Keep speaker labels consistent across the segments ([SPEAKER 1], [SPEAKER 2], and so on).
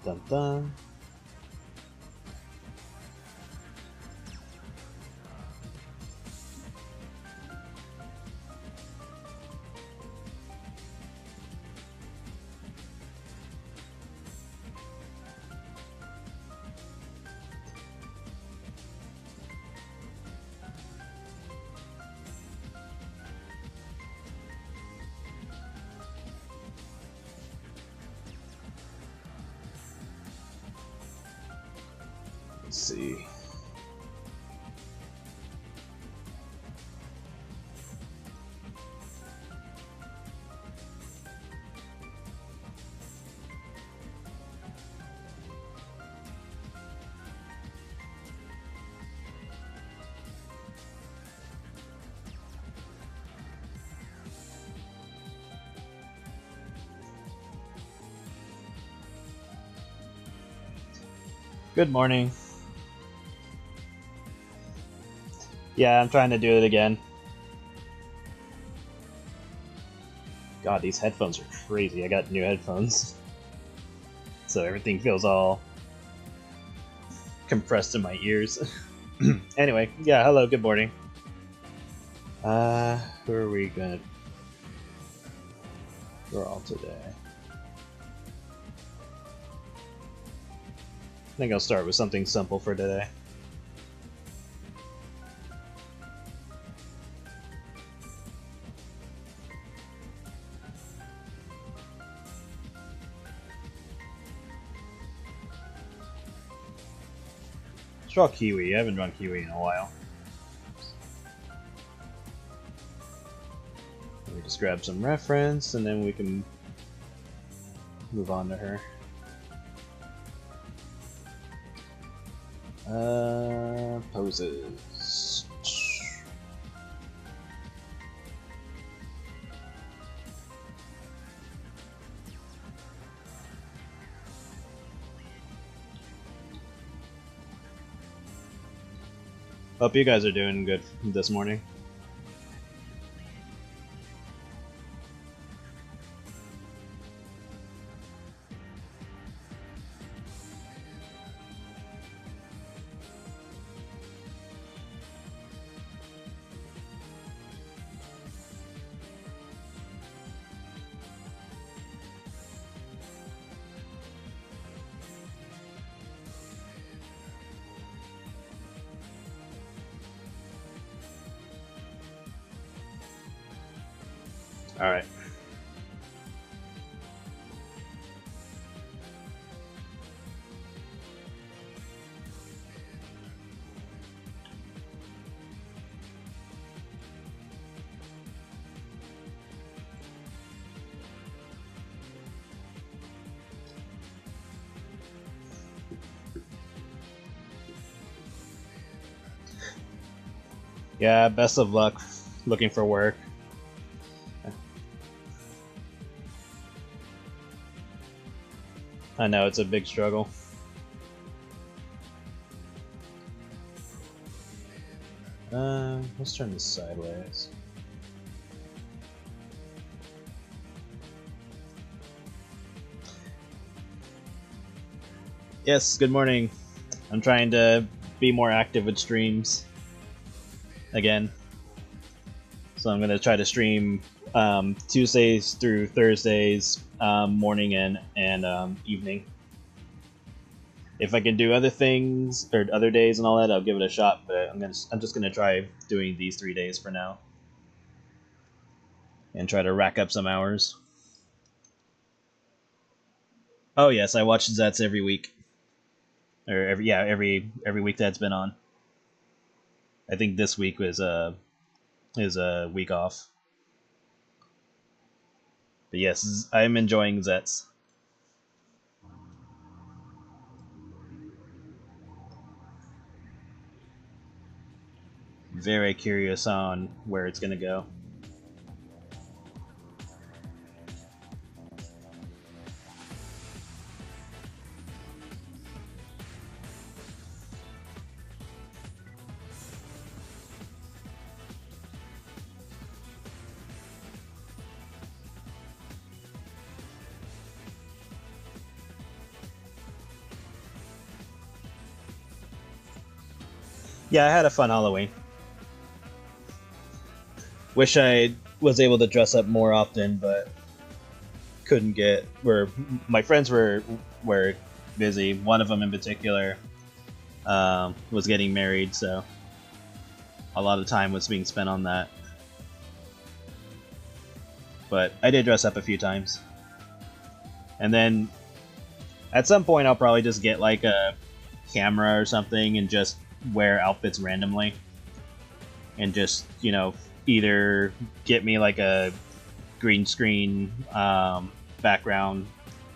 [SPEAKER 1] Dun dun. Let's see. Good morning. Yeah, I'm trying to do it again. God, these headphones are crazy. I got new headphones. So everything feels all compressed in my ears. Anyway, yeah, hello, good morning. Who are we gonna... We're all today. I think I'll start with something simple for today. Let's draw Kiwi. I haven't drawn Kiwi in a while. Let me just grab some reference and then we can move on to her. Poses. Hope you guys are doing good this morning. Alright. Yeah, best of luck looking for work. I know, it's a big struggle. Let's turn this sideways. Yes, good morning. I'm trying to be more active with streams again. So I'm gonna try to stream Tuesdays through Thursdays, morning and evening. If I can do other things or other days and all that, I'll give it a shot. But I'm just gonna try doing these 3 days for now, and try to rack up some hours. Oh yes, I watch Zets every week, or every week that's been on. I think this week is a week off. But yes, I'm enjoying Zets. Very curious on where it's gonna go. Yeah, I had a fun Halloween. Wish I was able to dress up more often, but couldn't get. Where my friends were busy. One of them in particular was getting married, so a lot of time was being spent on that. But I did dress up a few times, and then at some point I'll probably just get like a camera or something and just wear outfits randomly, and just either get me like a green screen background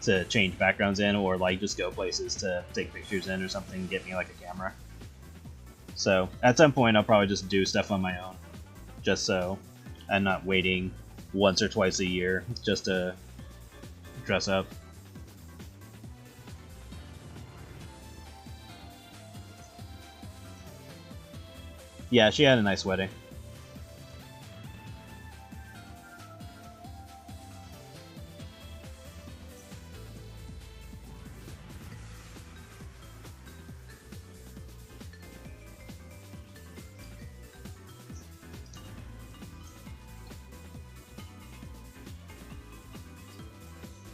[SPEAKER 1] to change backgrounds in, or like just go places to take pictures in or something, get me like a camera. So at some point I'll probably just do stuff on my own, just so I'm not waiting once or twice a year just to dress up. Yeah, she had a nice wedding.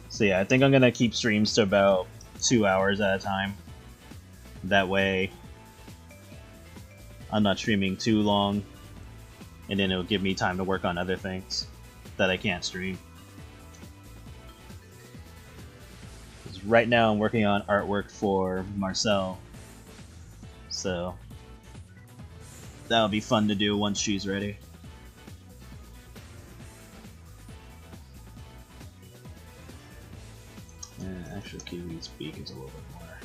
[SPEAKER 1] So yeah, I think I'm gonna keep streams to about 2 hours at a time. That way I'm not streaming too long, and then it'll give me time to work on other things that I can't stream. Right now I'm working on artwork for Marcel, so that'll be fun to do once she's ready. Actually, Kiwi's beak is a little bit more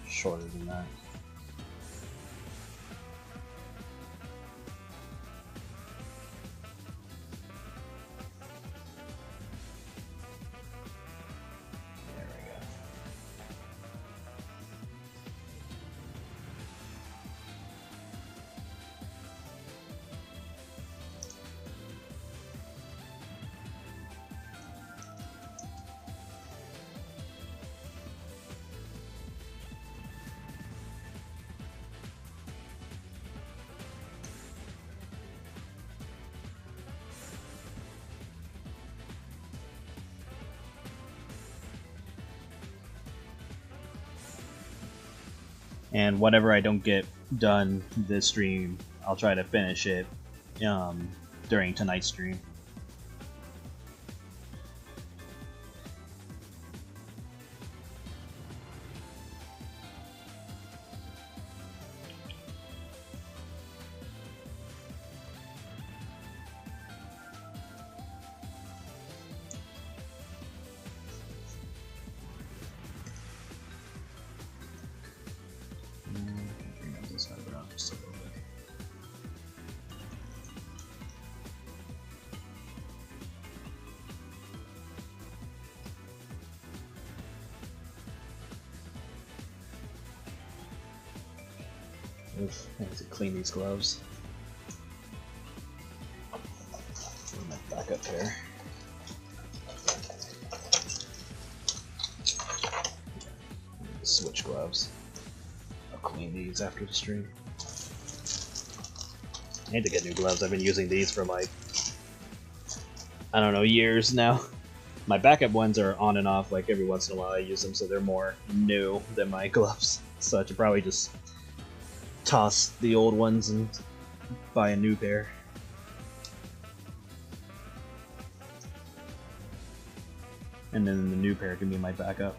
[SPEAKER 1] shorter than that. There we go. And whatever I don't get done this stream, I'll try to finish it during tonight's stream. Oof, I have to clean these gloves. Put my backup pair. Switch gloves. I'll clean these after the stream. I need to get new gloves. I've been using these for like, I don't know, years now. My backup ones are on and off, like every once in a while I use them, so they're more new than my gloves. So I should probably just toss the old ones and buy a new pair. And then the new pair can be my backup.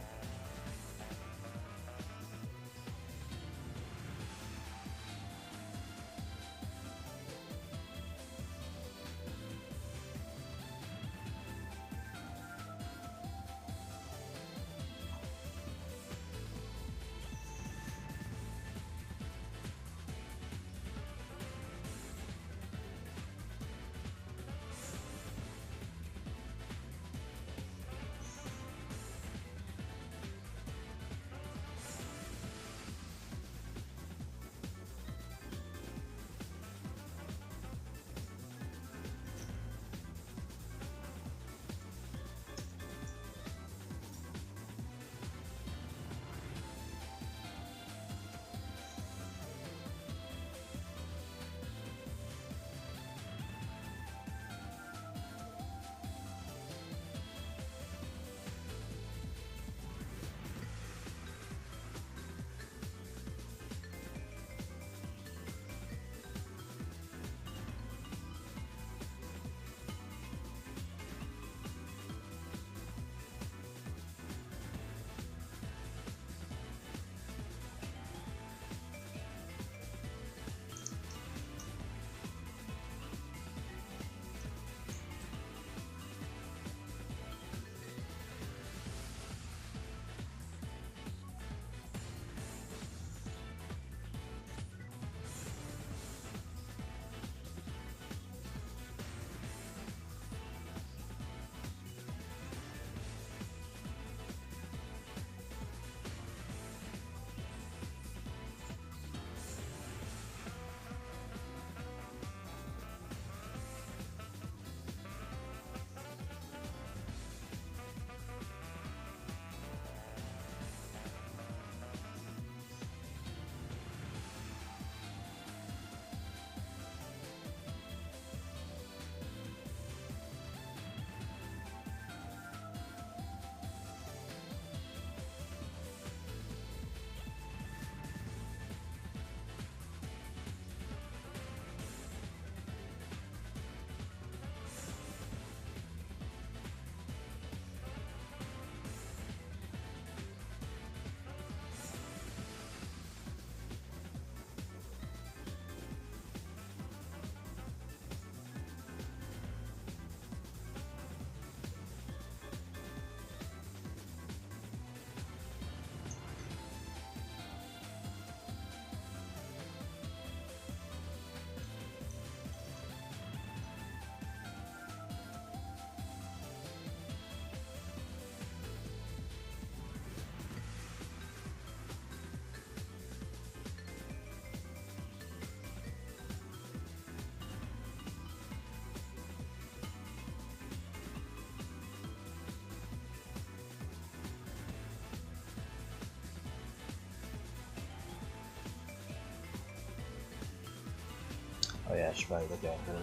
[SPEAKER 1] Oh yeah, I should probably look at her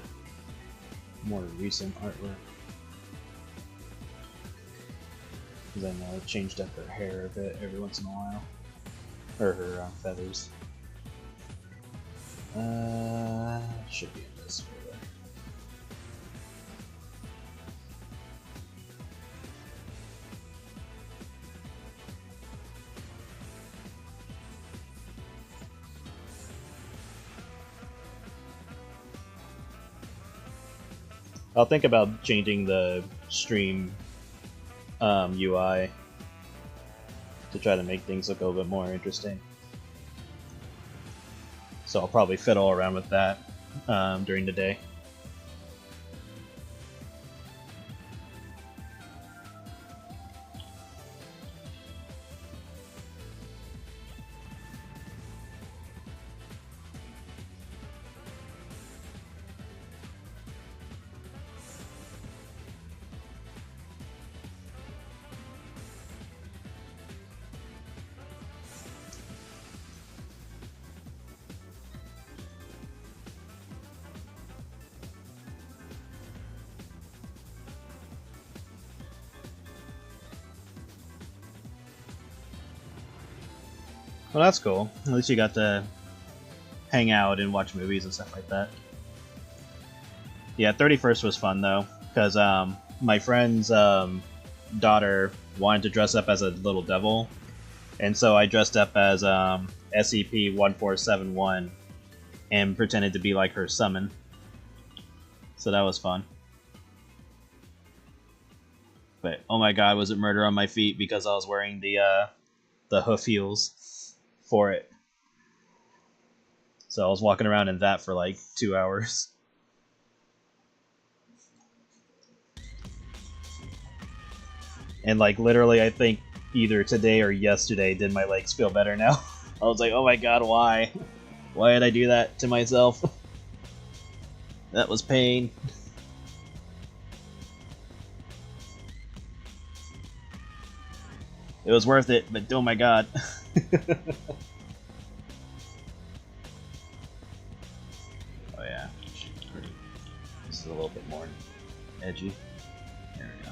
[SPEAKER 1] more recent artwork. Because I know I changed up her hair a bit every once in a while. Or her feathers. Should be in this photo. I'll think about changing the stream UI to try to make things look a little bit more interesting. So I'll probably fiddle around with that during the day. Well, that's cool. At least you got to hang out and watch movies and stuff like that. Yeah, 31st was fun though, because my friend's daughter wanted to dress up as a little devil, and so I dressed up as SCP-1471 and pretended to be like her summon. So that was fun. But oh my god, was it murder on my feet because I was wearing the hoof heels for it. So I was walking around in that for like 2 hours. And like literally I think either today or yesterday did my legs feel better now. I was like, oh my god, why? Why did I do that to myself? That was pain. It was worth it, but oh my god. Oh yeah. This is a little bit more edgy. There we go.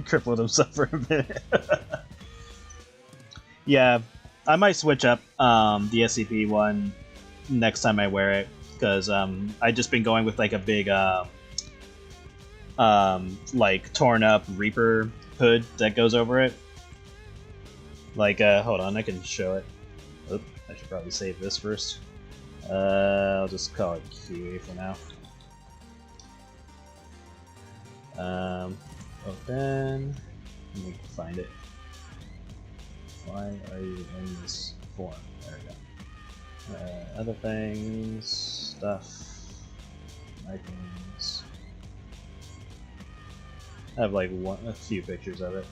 [SPEAKER 1] Crippled himself for a minute. Yeah, I might switch up the SCP one next time I wear it, because I just been going with like a big like torn up Reaper hood that goes over it. Like hold on, I can show it. Oop, I should probably save this first. I'll just call it Kiwi for now. Open. Let me find it. Why are you in this form? There we go. Other things, stuff, icons. I have like a few pictures of it.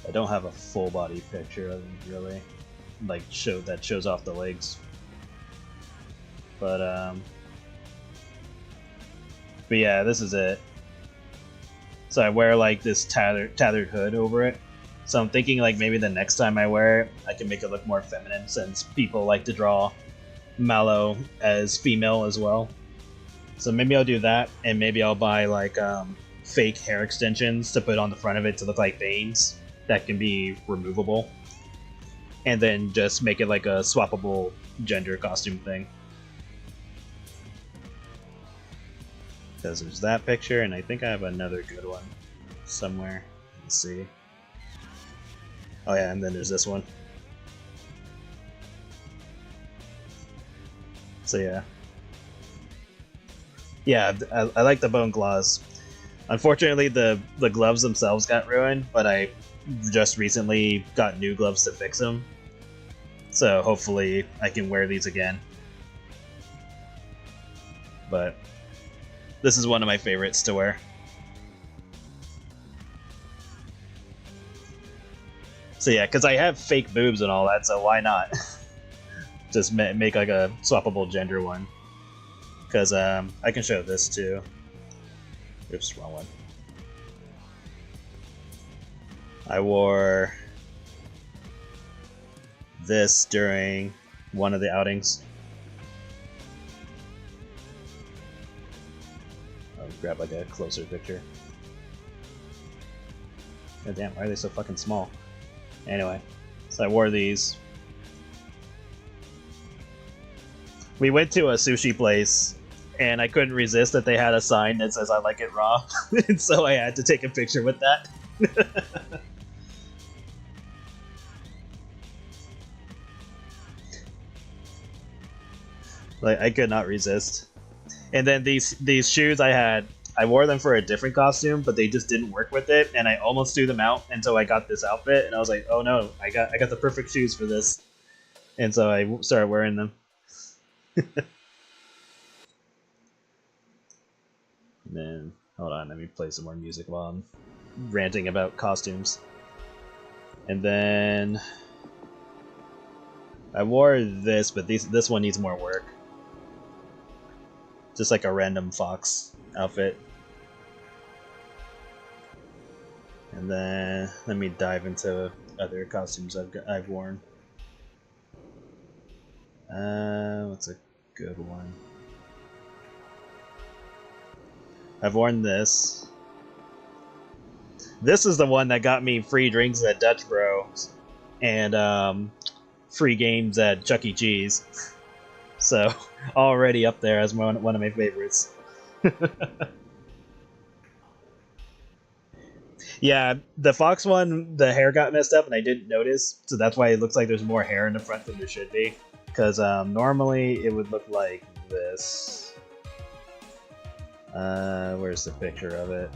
[SPEAKER 1] I don't have a full body picture of it really, like that shows off the legs. But yeah, this is it. So I wear like this tattered hood over it. So I'm thinking like maybe the next time I wear it, I can make it look more feminine, since people like to draw Mallow as female as well. So maybe I'll do that, and maybe I'll buy like fake hair extensions to put on the front of it to look like bangs that can be removable, and then just make it like a swappable gender costume thing. Because there's that picture, and I think I have another good one somewhere. Let's see. Oh yeah, and then there's this one. So yeah. Yeah, I like the bone claws. Unfortunately, the gloves themselves got ruined, but I just recently got new gloves to fix them. So hopefully I can wear these again. But this is one of my favorites to wear. So yeah, because I have fake boobs and all that, so why not? Just make like a swappable gender one. Because I can show this too. Oops, wrong one. I wore this during one of the outings. I'll grab like a closer picture. God damn, why are they so fucking small? Anyway, so I wore these. We went to a sushi place, and I couldn't resist that they had a sign that says "I like it raw," and so I had to take a picture with that. Like I could not resist. And then these shoes I wore them for a different costume, but they just didn't work with it, and I almost threw them out until I got this outfit, and I was like, oh no, I got the perfect shoes for this, and so I started wearing them. And then, hold on, let me play some more music while I'm ranting about costumes. And then I wore this, but this one needs more work. Just like a random fox outfit. And then let me dive into other costumes I've worn. What's a good one? I've worn this. This is the one that got me free drinks at Dutch Bros and free games at Chuck E. Cheese. So already up there as one of my favorites. Yeah, the fox one, the hair got messed up and I didn't notice, so that's why it looks like there's more hair in the front than there should be. Because normally it would look like this. Where's the picture of it?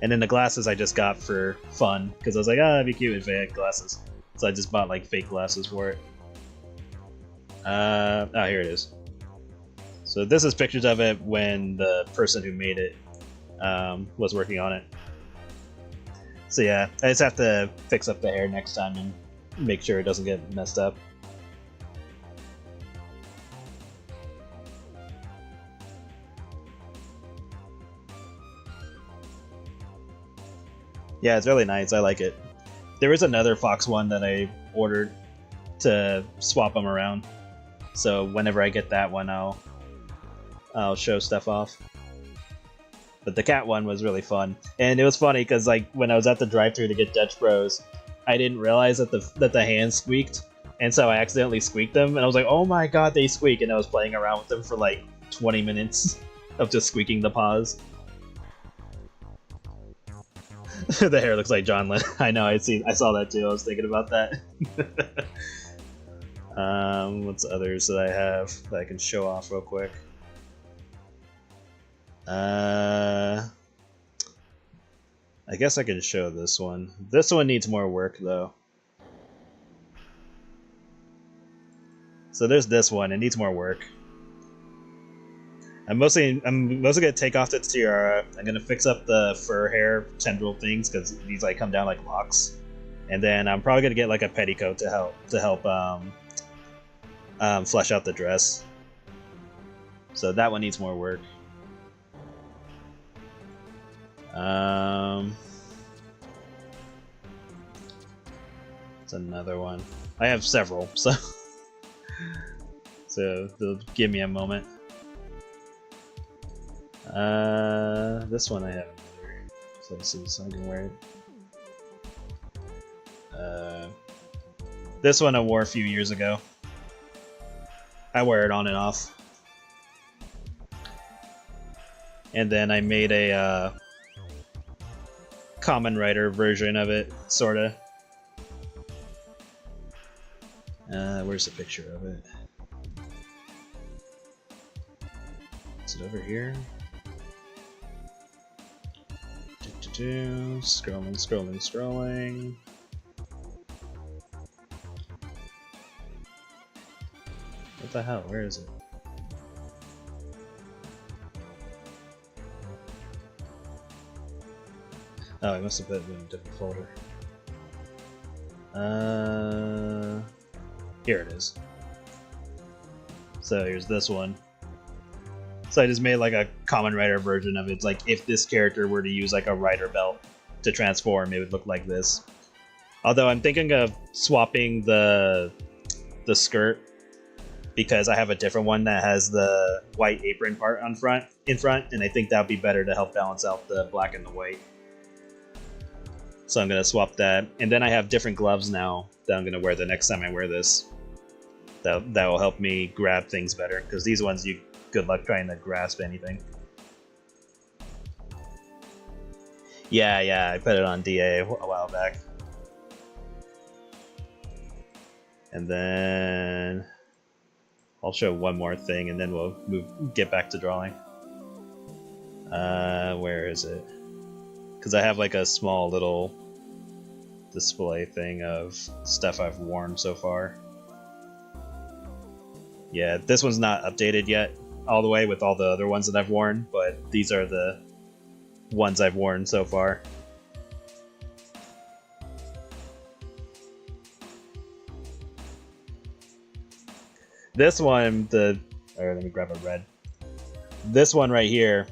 [SPEAKER 1] And then the glasses I just got for fun, because I was like, oh, that'd be cute if I had glasses. So I just bought like fake glasses for it. Oh, here it is. So this is pictures of it when the person who made it was working on it. So yeah, I just have to fix up the hair next time and make sure it doesn't get messed up. Yeah, it's really nice. I like it. There is another fox one that I ordered to swap them around. So whenever I get that one, I'll show stuff off. But the cat one was really fun, and it was funny because like when I was at the drive-thru to get Dutch Bros, I didn't realize that the hands squeaked, and so I accidentally squeaked them, and I was like, oh my god, they squeak, and I was playing around with them for like 20 minutes of just squeaking the paws. The hair looks like John Lennon. I know. I saw that too. I was thinking about that. What's others that I have that I can show off real quick? I guess I can show this one. This one needs more work though. So there's this one. It needs more work. I'm mostly gonna take off the tiara. I'm gonna fix up the fur hair tendril things because these like come down like locks, and then I'm probably gonna get like a petticoat to help flesh out the dress. So that one needs more work. That's another one. I have several, so so give me a moment. This one I have in other places, so I can wear it. This one I wore a few years ago. I wear it on and off. And then I made a Common Rider version of it, sorta. Where's the picture of it? Is it over here? Scrolling, scrolling, scrolling. What the hell? Where is it? Oh, I must have put it in a different folder. Here it is. So here's this one. So I just made like a Common Rider version of it. It's like if this character were to use like a rider belt to transform, it would look like this. Although I'm thinking of swapping the skirt because I have a different one that has the white apron part in front, and I think that would be better to help balance out the black and the white. So I'm gonna swap that, and then I have different gloves now that I'm gonna wear the next time I wear this. That will help me grab things better because these ones you good luck trying to grasp anything. Yeah, I put it on DA a while back. And then I'll show one more thing and then we'll get back to drawing. Where is it? Because I have like a small little display thing of stuff I've worn so far. Yeah, this one's not updated yet all the way with all the other ones that I've worn, but these are the ones I've worn so far. This one, let me grab a red. This one right here,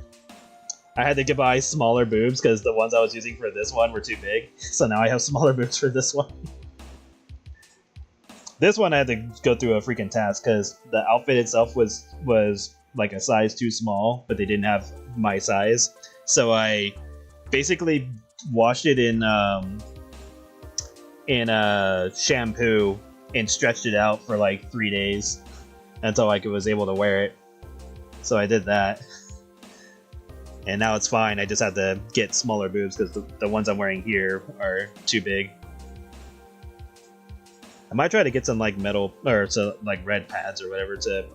[SPEAKER 1] I had to buy smaller boobs because the ones I was using for this one were too big. So now I have smaller boobs for this one. This one I had to go through a freaking task because the outfit itself was like a size too small, but they didn't have my size. So I basically washed it in shampoo and stretched it out for like 3 days until I was able to wear it. So I did that. And now it's fine. I just had to get smaller boobs because the ones I'm wearing here are too big. I might try to get some like metal or like red pads or whatever to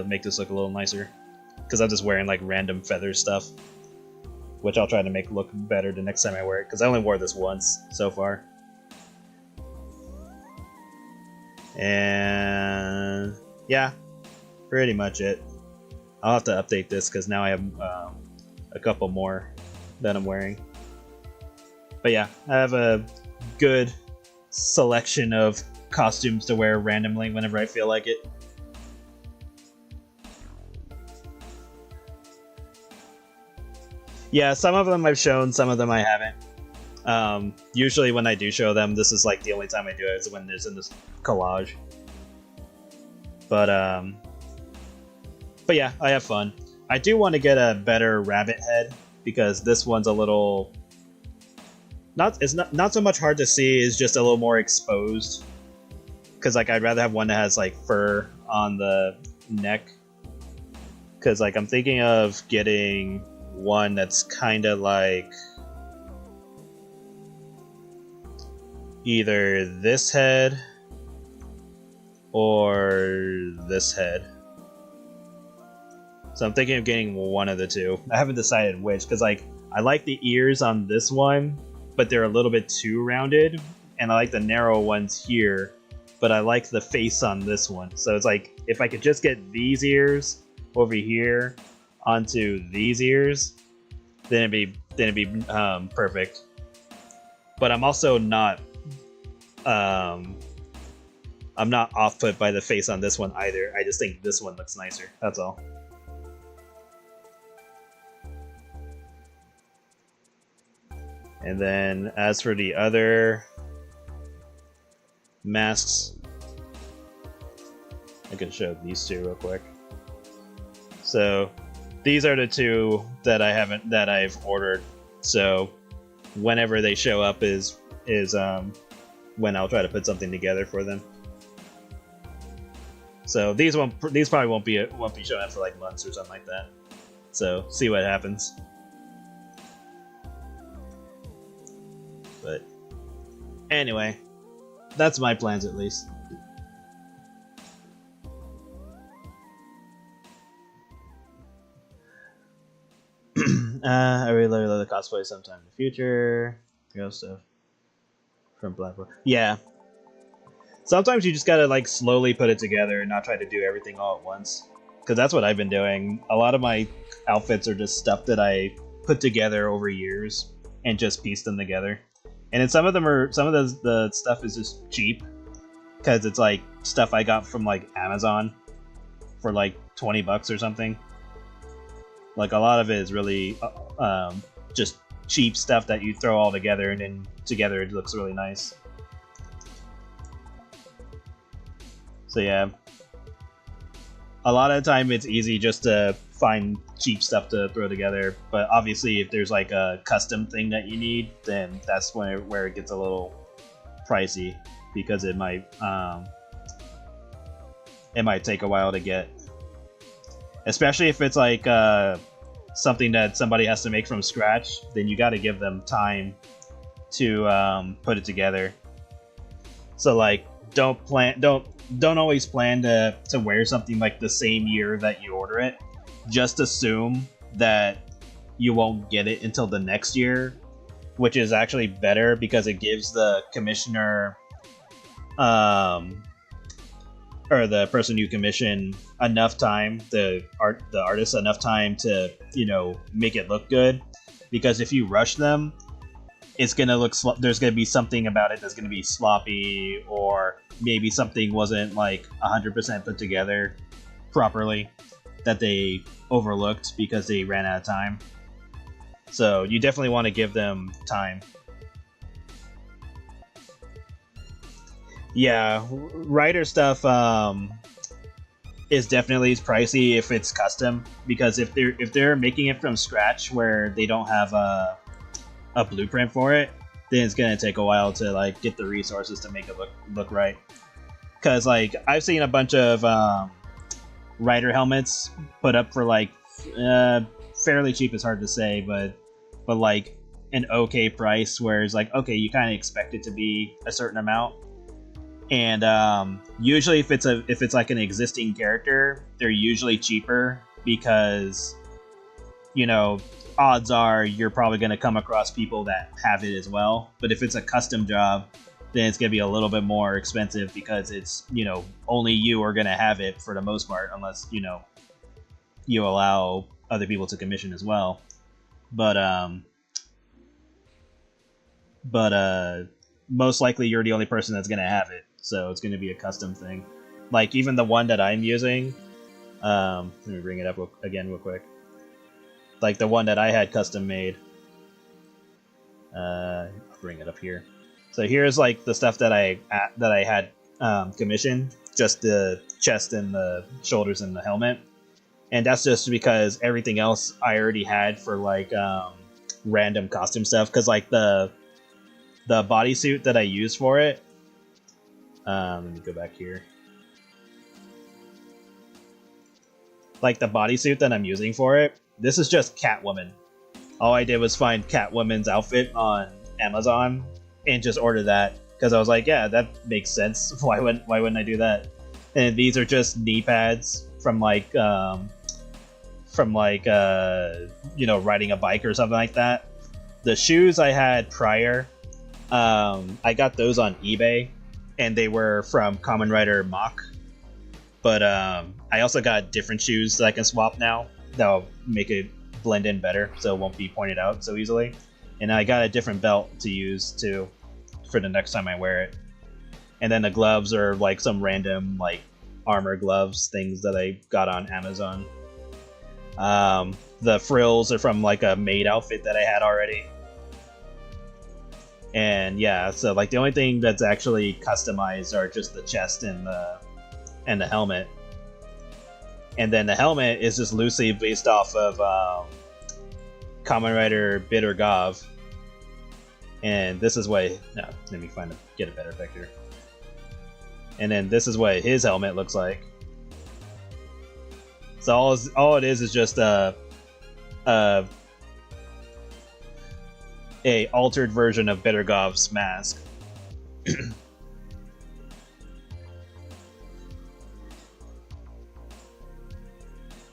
[SPEAKER 1] make this look a little nicer. Because I'm just wearing like random feather stuff, which I'll try to make look better the next time I wear it. Because I only wore this once so far. And yeah, pretty much it. I'll have to update this because now I have a couple more that I'm wearing. But yeah, I have a good selection of costumes to wear randomly whenever I feel like it. Yeah, some of them I've shown, some of them I haven't. Usually when I do show them, this is like the only time I do it is when there's in this collage. But yeah, I have fun. I do want to get a better rabbit head because this one's a little it's not so much hard to see, it's just a little more exposed. Because like I'd rather have one that has like fur on the neck. Because like I'm thinking of getting one that's kind of like either this head or this head. So I'm thinking of getting one of the two. I haven't decided which, because like I like the ears on this one, but they're a little bit too rounded, and I like the narrow ones here, but I like the face on this one. So it's like if I could just get these ears over here onto these ears, then it'd be perfect. But I'm also not I'm not off put by the face on this one either. I just think this one looks nicer. That's all. And then as for the other masks. I can show these two real quick. So these are the two that I've ordered. So whenever they show up is when I'll try to put something together for them. So these probably won't be showing up for like months or something like that. So see what happens. But anyway, that's my plans at least. I really love the cosplay sometime in the future. Stuff from Blackboard. Yeah. Sometimes you just gotta like slowly put it together and not try to do everything all at once. Because that's what I've been doing. A lot of my outfits are just stuff that I put together over years and just pieced them together. And then some of the stuff is just cheap because it's like stuff I got from like Amazon for like $20 or something. Like a lot of it is really just cheap stuff that you throw all together, and then together it looks really nice. So yeah, a lot of the time it's easy just to find cheap stuff to throw together, but obviously if there's like a custom thing that you need, then that's where it gets a little pricey, because it might take a while to get, especially if it's like something that somebody has to make from scratch. Then you got to give them time to put it together. So like don't always plan to wear something like the same year that you order it. Just assume that you won't get it until the next year, which is actually better because it gives the commissioner or the person you commission enough time, the artist enough time to, you know, make it look good. Because if you rush them, it's gonna look there's gonna be something about it that's gonna be sloppy, or maybe something wasn't like 100% put together properly that they overlooked because they ran out of time. So you definitely want to give them time. Yeah, writer stuff is definitely pricey if it's custom, because if they're making it from scratch where they don't have a blueprint for it, then it's gonna take a while to like get the resources to make it look right. Because like I've seen a bunch of rider helmets put up for like fairly cheap. It's hard to say, but like an okay price, where it's like, okay, you kind of expect it to be a certain amount. And usually if it's like an existing character, they're usually cheaper because, you know, odds are you're probably going to come across people that have it as well. But if it's a custom job, then it's going to be a little bit more expensive because it's, you know, only you are going to have it for the most part, unless, you know, you allow other people to commission as well. But most likely you're the only person that's going to have it. So it's going to be a custom thing. Like even the one that I'm using, let me bring it up again real quick. Like the one that I had custom made. I'll bring it up here. So here's like the stuff that I had commissioned, just the chest and the shoulders and the helmet, and that's just because everything else I already had for like random costume stuff. Because like the bodysuit that I used for it. Let me go back here. Like the bodysuit that I'm using for it, this is just Catwoman. All I did was find Catwoman's outfit on Amazon and just order that because I was like, yeah, that makes sense. Why wouldn't I do that? And these are just knee pads from like you know, riding a bike or something like that. The shoes I had prior, I got those on eBay. And they were from Kamen Rider Mach. But I also got different shoes that I can swap now. That'll make it blend in better, so it won't be pointed out so easily. And I got a different belt to use too for the next time I wear it. And then the gloves are like some random like armor gloves things that I got on Amazon. The frills are from like a maid outfit that I had already. And yeah, so like the only thing that's actually customized are just the chest and the helmet. And then the helmet is just loosely based off of Kamen Rider Bitter Gov. And this is what... No, let me get a better picture. And then this is what his helmet looks like. So all it is just a altered version of Bitter Gov's mask.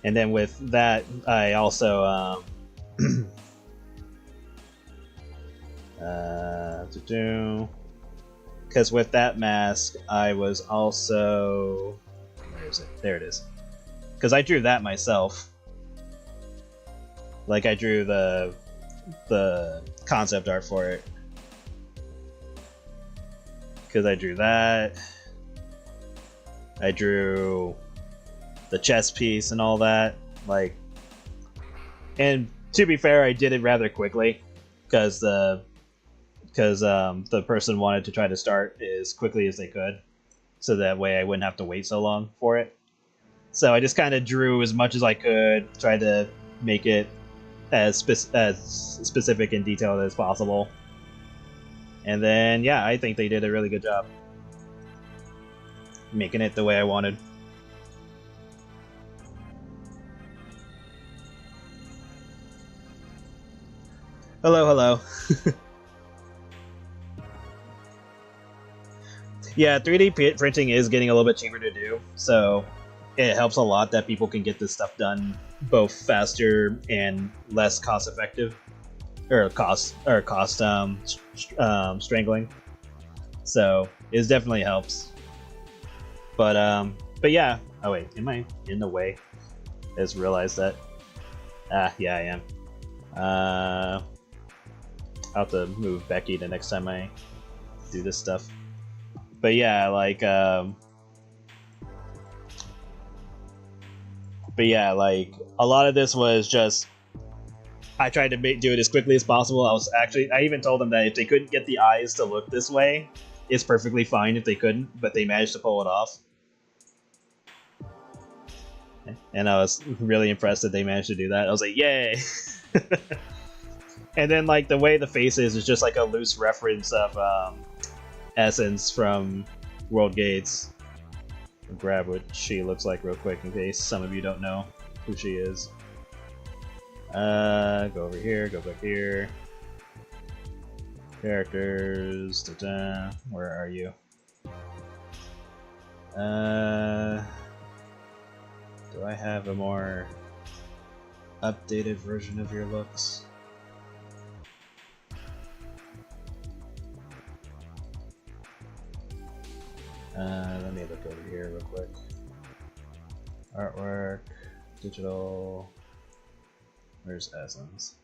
[SPEAKER 1] And then with that, I also because with that mask, I was also... Where is it? There it is. Because I drew that myself. Like, I drew the concept art for it. Because I drew that. I drew the chest piece and all that. Like, and to be fair, I did it rather quickly. Because the person wanted to try to start as quickly as they could, so that way I wouldn't have to wait so long for it. So I just kind of drew as much as I could, tried to make it as specific and detailed as possible. And then, yeah, I think they did a really good job making it the way I wanted. Hello, hello. Yeah, 3D printing is getting a little bit cheaper to do, so it helps a lot that people can get this stuff done both faster and less cost effective, or cost strangling. So it definitely helps. But yeah. Oh wait, am I in the way? I just realized that. Yeah, I am. I'll have to move Becky the next time I do this stuff. But yeah, like, a lot of this was just, I tried to do it as quickly as possible. I even told them that if they couldn't get the eyes to look this way, it's perfectly fine if they couldn't, but they managed to pull it off. And I was really impressed that they managed to do that. I was like, yay! And then, like, the way the face is just like a loose reference of, Essence from World Gates. I'll grab what she looks like real quick in case some of you don't know who she is. Go over here, go back here. Characters, where are you? Do I have a more updated version of your looks? Let me look over here real quick. Artwork, digital. Where's Essence?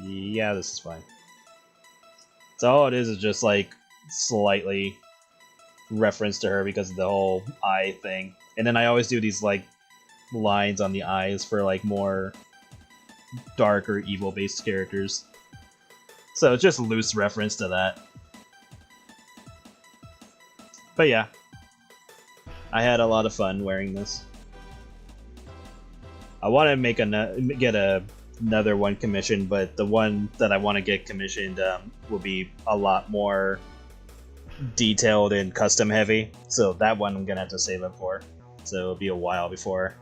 [SPEAKER 1] Yeah, this is fine. So all it is just like slightly reference to her because of the whole eye thing. And then I always do these like lines on the eyes for like more dark or evil based characters. So it's just a loose reference to that. But yeah, I had a lot of fun wearing this. I want to get another one commissioned, but the one that I want to get commissioned will be a lot more detailed and custom heavy. So that one I'm gonna have to save up for. So it'll be a while before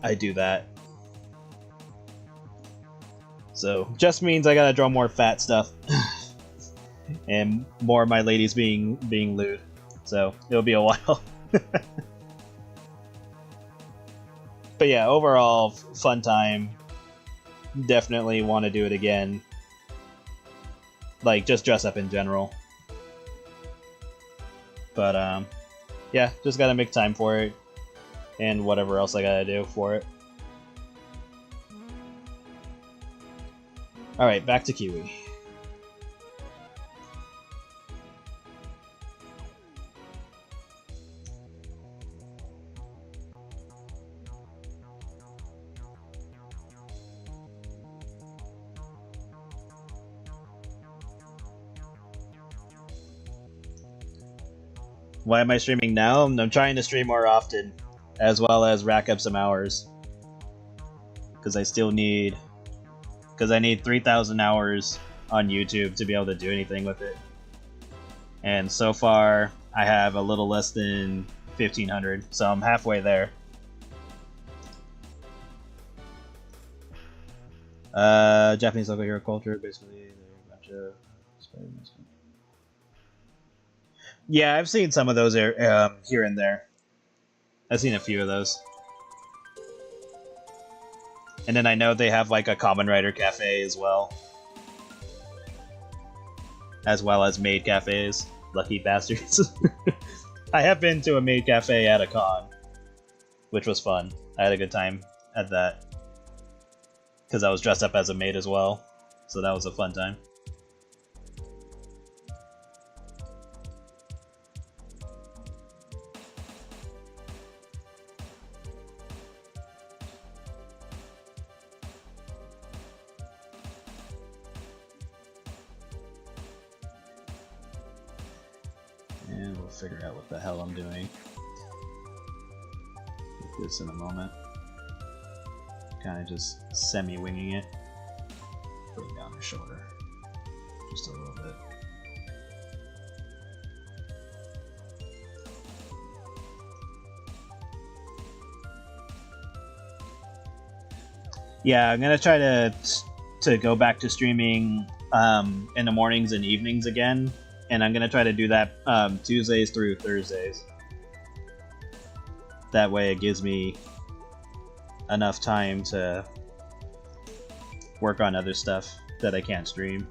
[SPEAKER 1] I do that. So just means I gotta draw more fat stuff. And more of my ladies being lewd, so it'll be a while. But yeah, overall fun time. Definitely want to do it again. Like just dress up in general. But yeah, just gotta make time for it, and whatever else I gotta do for it. All right, back to Kiwi. Why am I streaming now? I'm trying to stream more often, as well as rack up some hours. Because I still need... Because I need 3,000 hours on YouTube to be able to do anything with it. And so far, I have a little less than 1,500, so I'm halfway there. Japanese local hero culture, basically, a bunch of... Yeah, I've seen some of those here and there. I've seen a few of those. And then I know they have like a Common Writer Cafe as well. As well as maid cafes. Lucky bastards. I have been to a maid cafe at a con, which was fun. I had a good time at that. Because I was dressed up as a maid as well. So that was a fun time. And we'll figure out what the hell I'm doing with this in a moment. Kind of just semi-winging it. Put it down her shoulder. Just a little bit. Yeah, I'm gonna try to go back to streaming in the mornings and evenings again, and I'm gonna try to do that Tuesdays through Thursdays. That way, it gives me enough time to work on other stuff that I can't stream.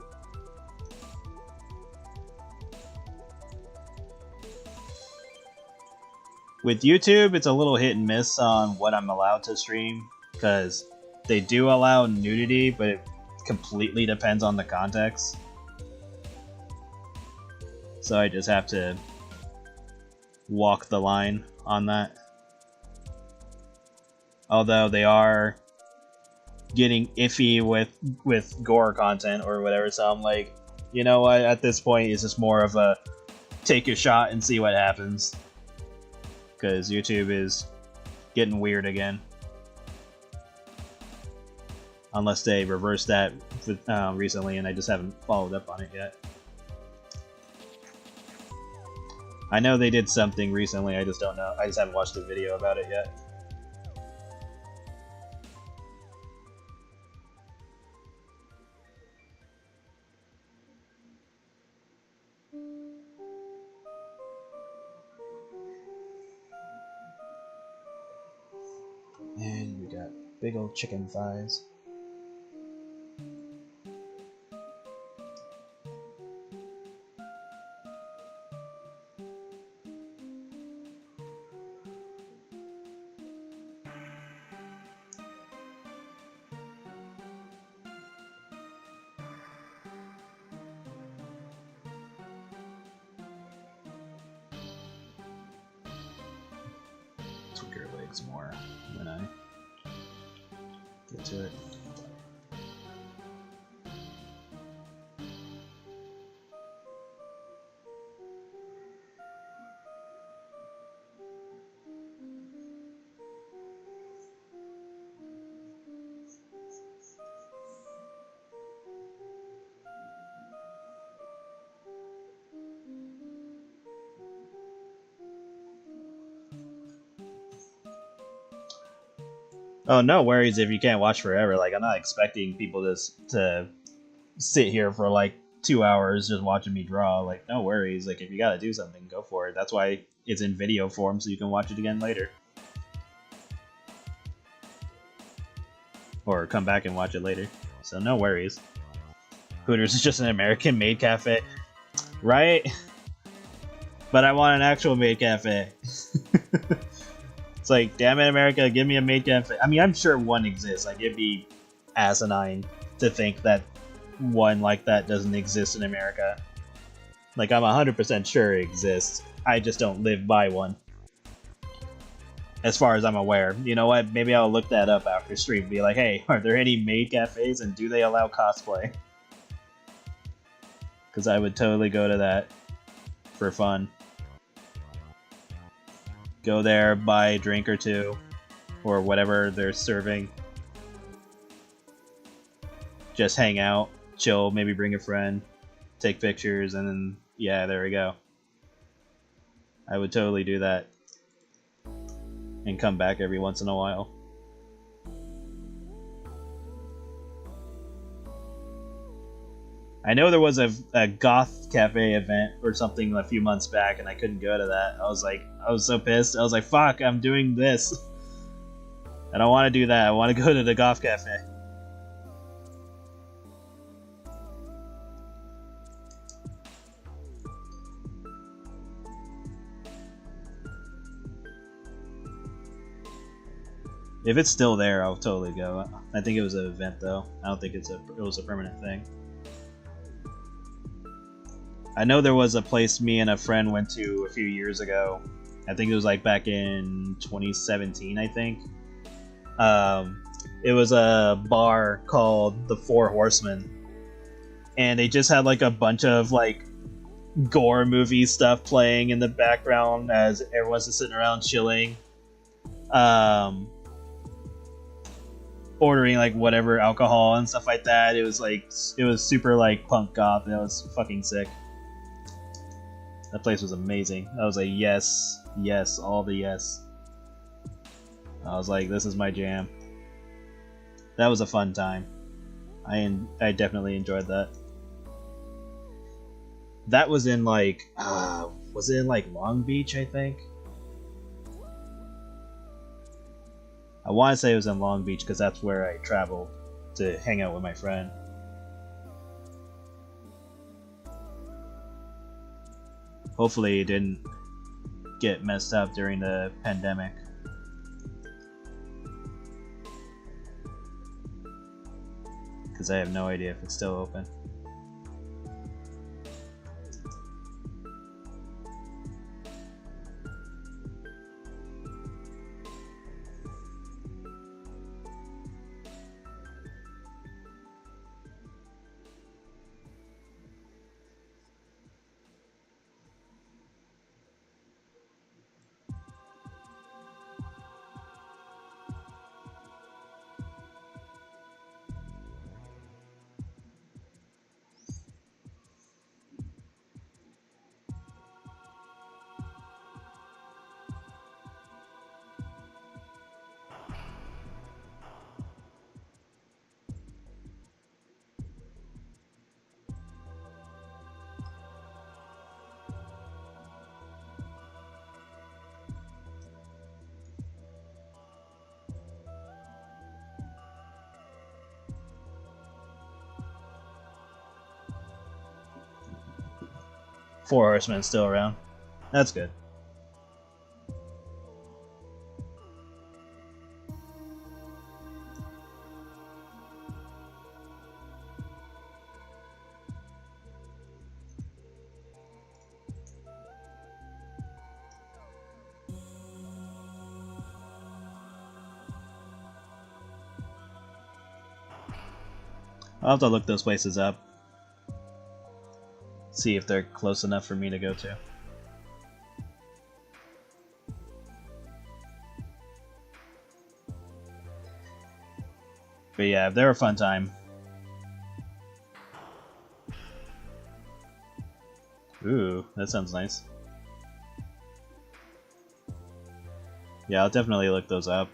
[SPEAKER 1] With YouTube, it's a little hit and miss on what I'm allowed to stream, because they do allow nudity, but it completely depends on the context. So I just have to walk the line on that. Although they are getting iffy with gore content or whatever, so I'm like, you know what, at this point it's just more of a take a shot and see what happens. Because YouTube is getting weird again. Unless they reversed that recently and I just haven't followed up on it yet. I know they did something recently, I just don't know. I just haven't watched a video about it yet. And we got big old chicken thighs. Tweak her legs more when I get to it. Oh, no worries if you can't watch forever. Like, I'm not expecting people to sit here for like 2 hours just watching me draw. Like, no worries. Like, if you gotta do something, go for it. That's why it's in video form, so you can watch it again later. Or come back and watch it later. So no worries. Hooters is just an American maid cafe. Right? But I want an actual maid cafe. It's like, damn it, America, give me a maid cafe. I mean, I'm sure one exists. Like, it'd be asinine to think that one like that doesn't exist in America. Like, I'm 100% sure it exists. I just don't live by one. As far as I'm aware. You know what? Maybe I'll look that up after stream. Be like, hey, are there any maid cafes and do they allow cosplay? Because I would totally go to that for fun. Go there, buy a drink or two, or whatever they're serving. Just hang out, chill, maybe bring a friend, take pictures, and then, yeah, there we go. I would totally do that. And come back every once in a while. I know there was a goth cafe event or something a few months back, and I couldn't go to that. I was so pissed. I was like, fuck, I'm doing this. I don't want to do that. I want to go to the goth cafe. If it's still there, I'll totally go. I think it was an event, though. I don't think it was a permanent thing. I know there was a place me and a friend went to a few years ago. I think it was like back in 2017, I think. It was a bar called the Four Horsemen. And they just had like a bunch of like gore movie stuff playing in the background as everyone's just sitting around chilling. Ordering like whatever alcohol and stuff like that. It was super like punk goth, and it was fucking sick. That place was amazing. I was like, yes, yes, all the yes. I was like, this is my jam. That was a fun time. I definitely enjoyed that. That was in like, was it in like Long Beach, I think? I want to say it was in Long Beach because that's where I traveled to hang out with my friend. Hopefully it didn't get messed up during the pandemic. Because I have no idea if it's still open. Four Horsemen still around. That's good. I'll have to look those places up. See if they're close enough for me to go to. But yeah, they're a fun time. Ooh, that sounds nice. Yeah, I'll definitely look those up.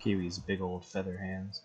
[SPEAKER 1] Kiwi's big old feather hands.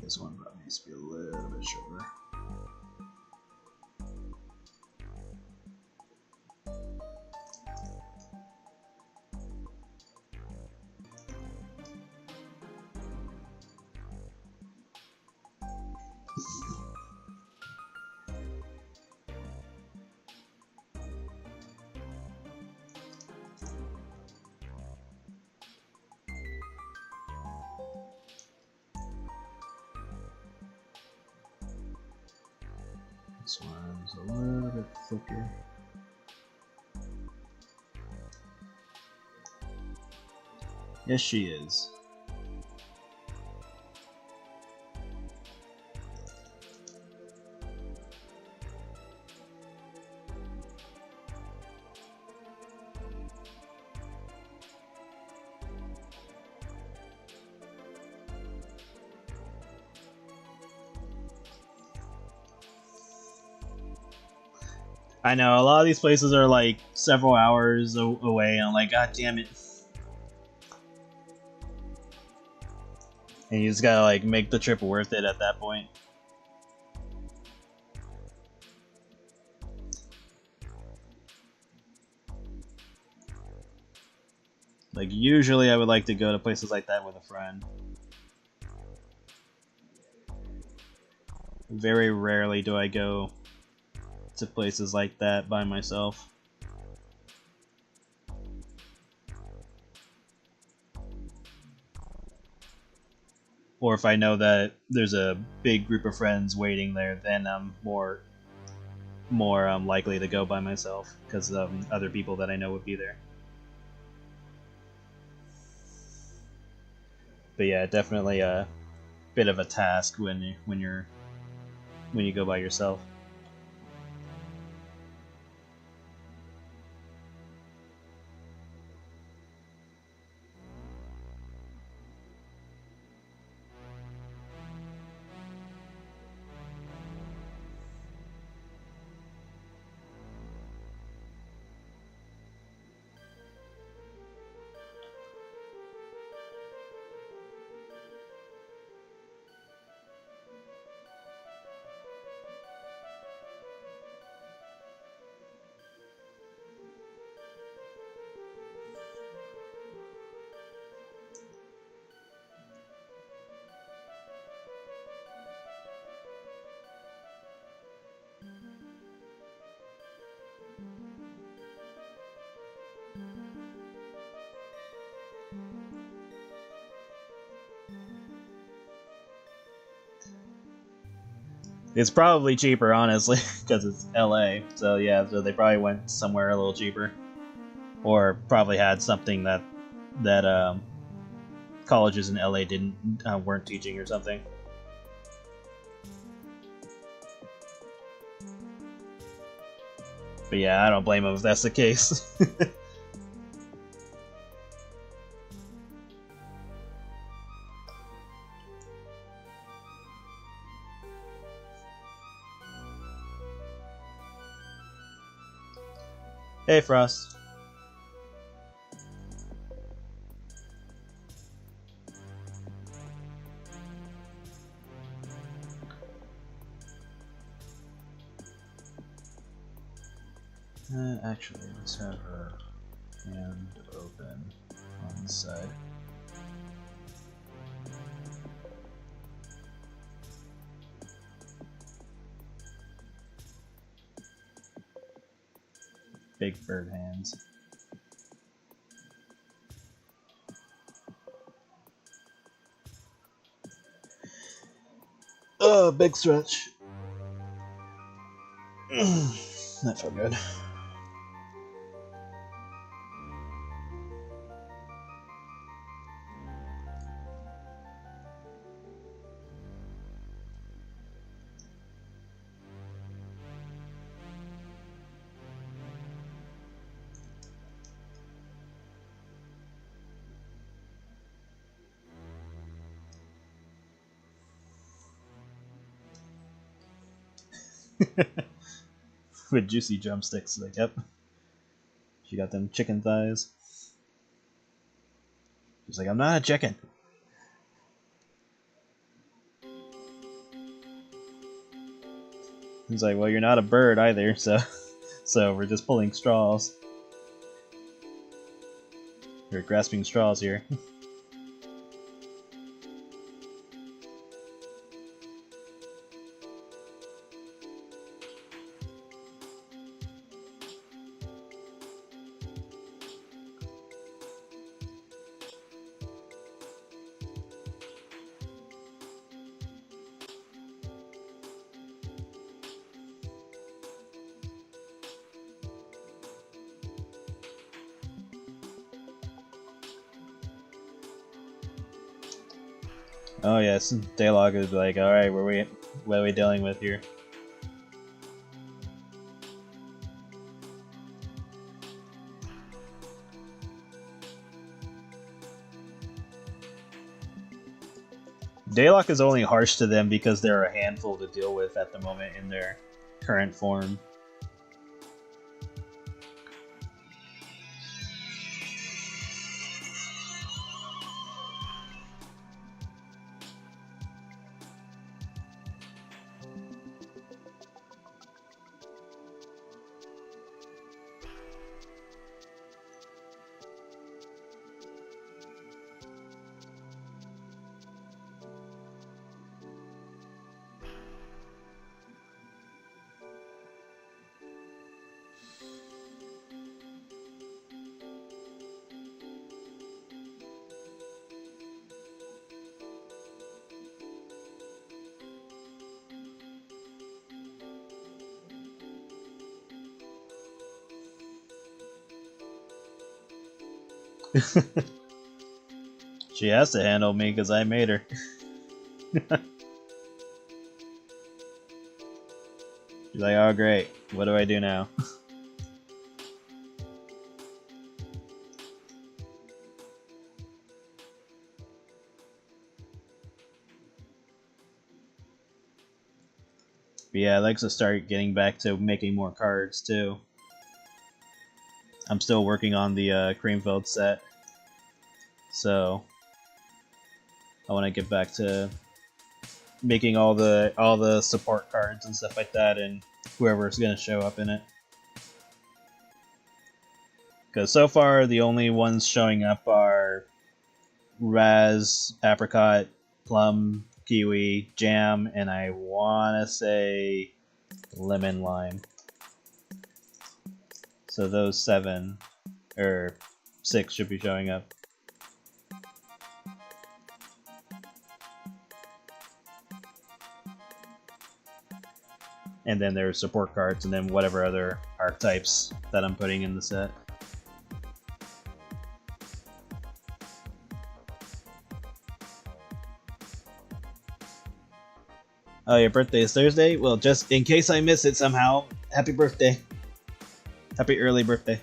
[SPEAKER 1] This one probably needs to be a little bit shorter. This one's a little bit thicker. Yes, she is. I know, a lot of these places are like several hours away, and I'm like, god damn it. And you just gotta like make the trip worth it at that point. Like, usually I would like to go to places like that with a friend. Very rarely do I go to places like that by myself. Or if I know that there's a big group of friends waiting there, then I'm more likely to go by myself because other people that I know would be there. But yeah, definitely a bit of a task when you go by yourself. It's probably cheaper, honestly, because it's LA. So yeah, so they probably went somewhere a little cheaper, or probably had something that colleges in LA weren't teaching or something. But yeah, I don't blame them if that's the case. Hey, Frost. Actually, let's have her hand open on the side. Big bird hands. Oh, big stretch. That felt good. With juicy drumsticks, like, yep. She got them chicken thighs. She's like, I'm not a chicken. He's like, well, you're not a bird either, so so we're just pulling straws. We're grasping straws here. Oh yes, Daylog is like, alright, what are we dealing with here? Daylock is only harsh to them because they're a handful to deal with at the moment in their current form. She has to handle me because I made her. She's like, oh great, what do I do now? But yeah, I'd like to start getting back to making more cards too. I'm still working on the Creamfield set, so I want to get back to making all the support cards and stuff like that, and whoever's gonna show up in it. Because so far the only ones showing up are Raz, Apricot, Plum, Kiwi, Jam, and I wanna say Lemon Lime. So those 7 or 6 should be showing up. And then there's support cards, and then whatever other archetypes that I'm putting in the set. Oh, your birthday is Thursday? Well, just in case I miss it somehow, happy birthday. Happy early birthday.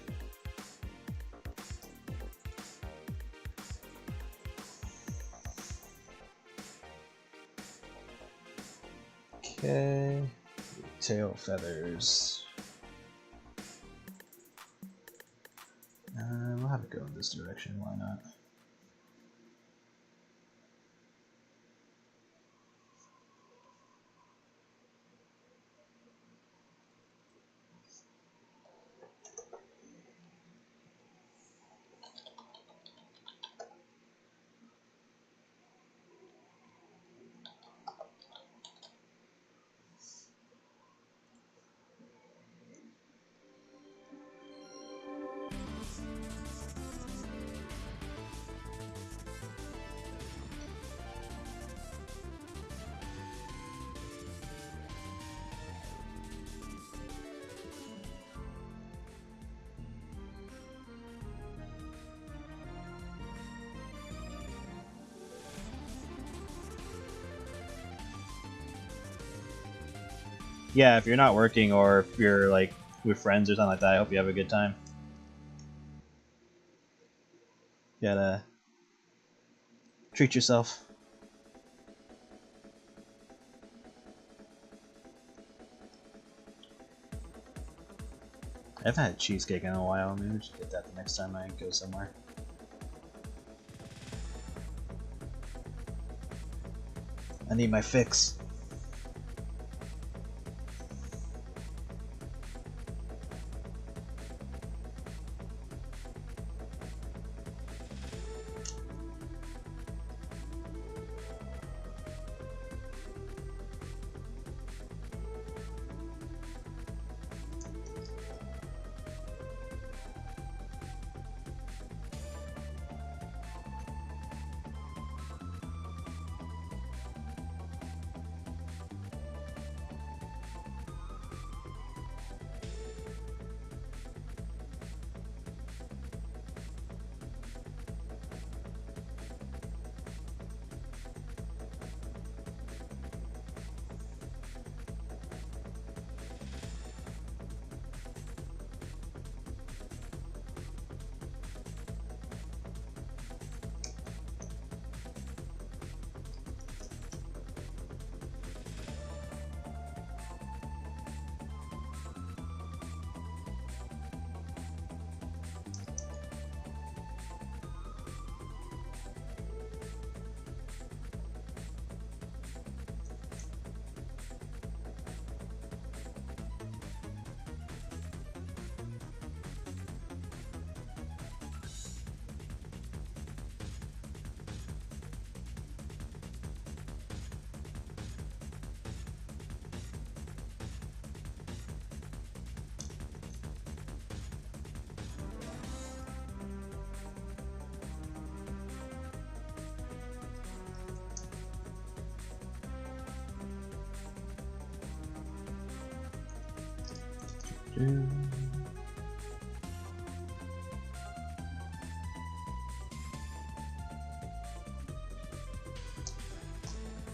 [SPEAKER 1] Okay. Tail feathers. We'll have it go in this direction, why not? Yeah, if you're not working or if you're like with friends or something like that, I hope you have a good time. You gotta treat yourself. I haven't had cheesecake in a while. Maybe we should get that the next time I go somewhere. I need my fix.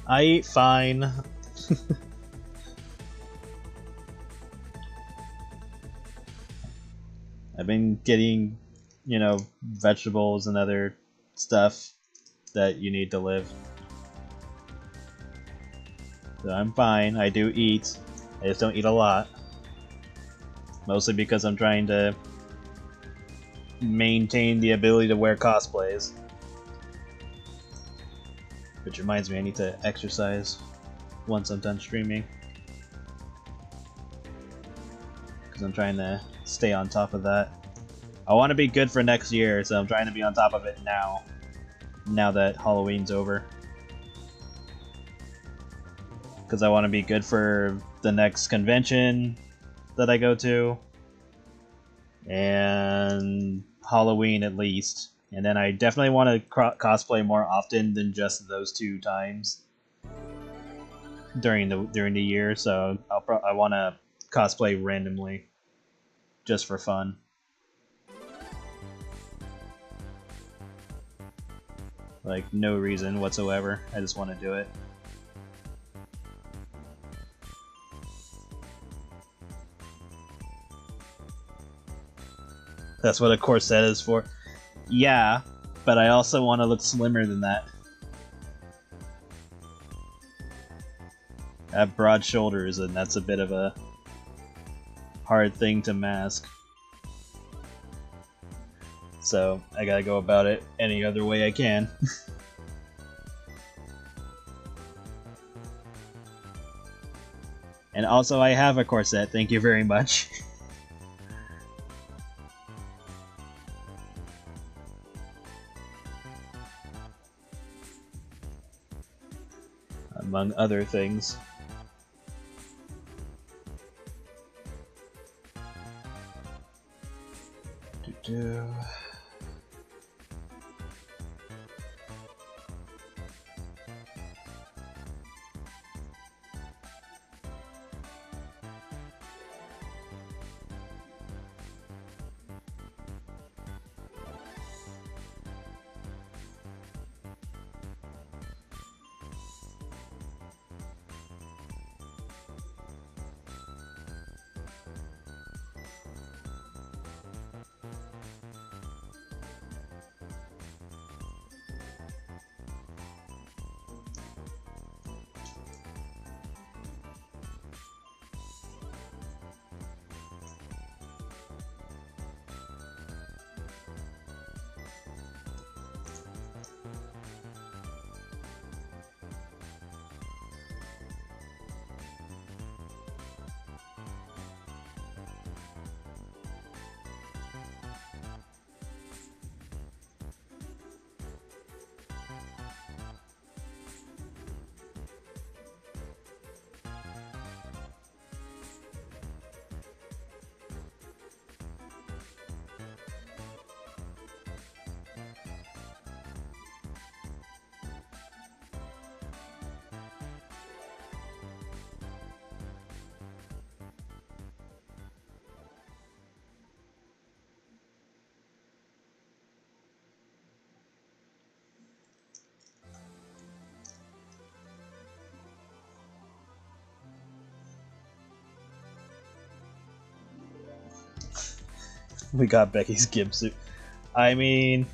[SPEAKER 1] I eat fine. I've been getting, you know, vegetables and other stuff that you need to live. So I'm fine. I do eat. I just don't eat a lot. Mostly because I'm trying to maintain the ability to wear cosplays. Which reminds me, I need to exercise once I'm done streaming. Because I'm trying to stay on top of that. I want to be good for next year, so I'm trying to be on top of it now. Now that Halloween's over. Because I want to be good for the next convention that I go to. And Halloween at least. And then I definitely want to cosplay more often than just those 2 times during the year. So I want to cosplay randomly, just for fun. Like no reason whatsoever. I just want to do it. That's what a corset is for. Yeah, but I also want to look slimmer than that. I have broad shoulders, and that's a bit of a hard thing to mask. So I gotta go about it any other way I can. And also I have a corset, thank you very much. Among other things. Doo-doo. We got Becky's gimp suit. I mean,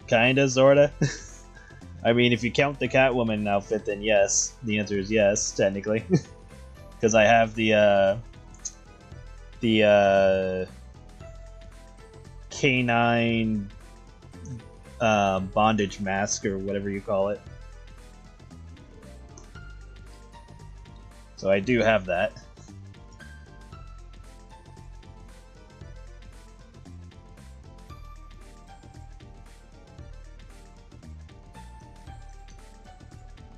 [SPEAKER 1] kinda, sorta. I mean, if you count the Catwoman outfit, then yes. The answer is yes, technically. Because I have the canine bondage mask, or whatever you call it. So I do have that.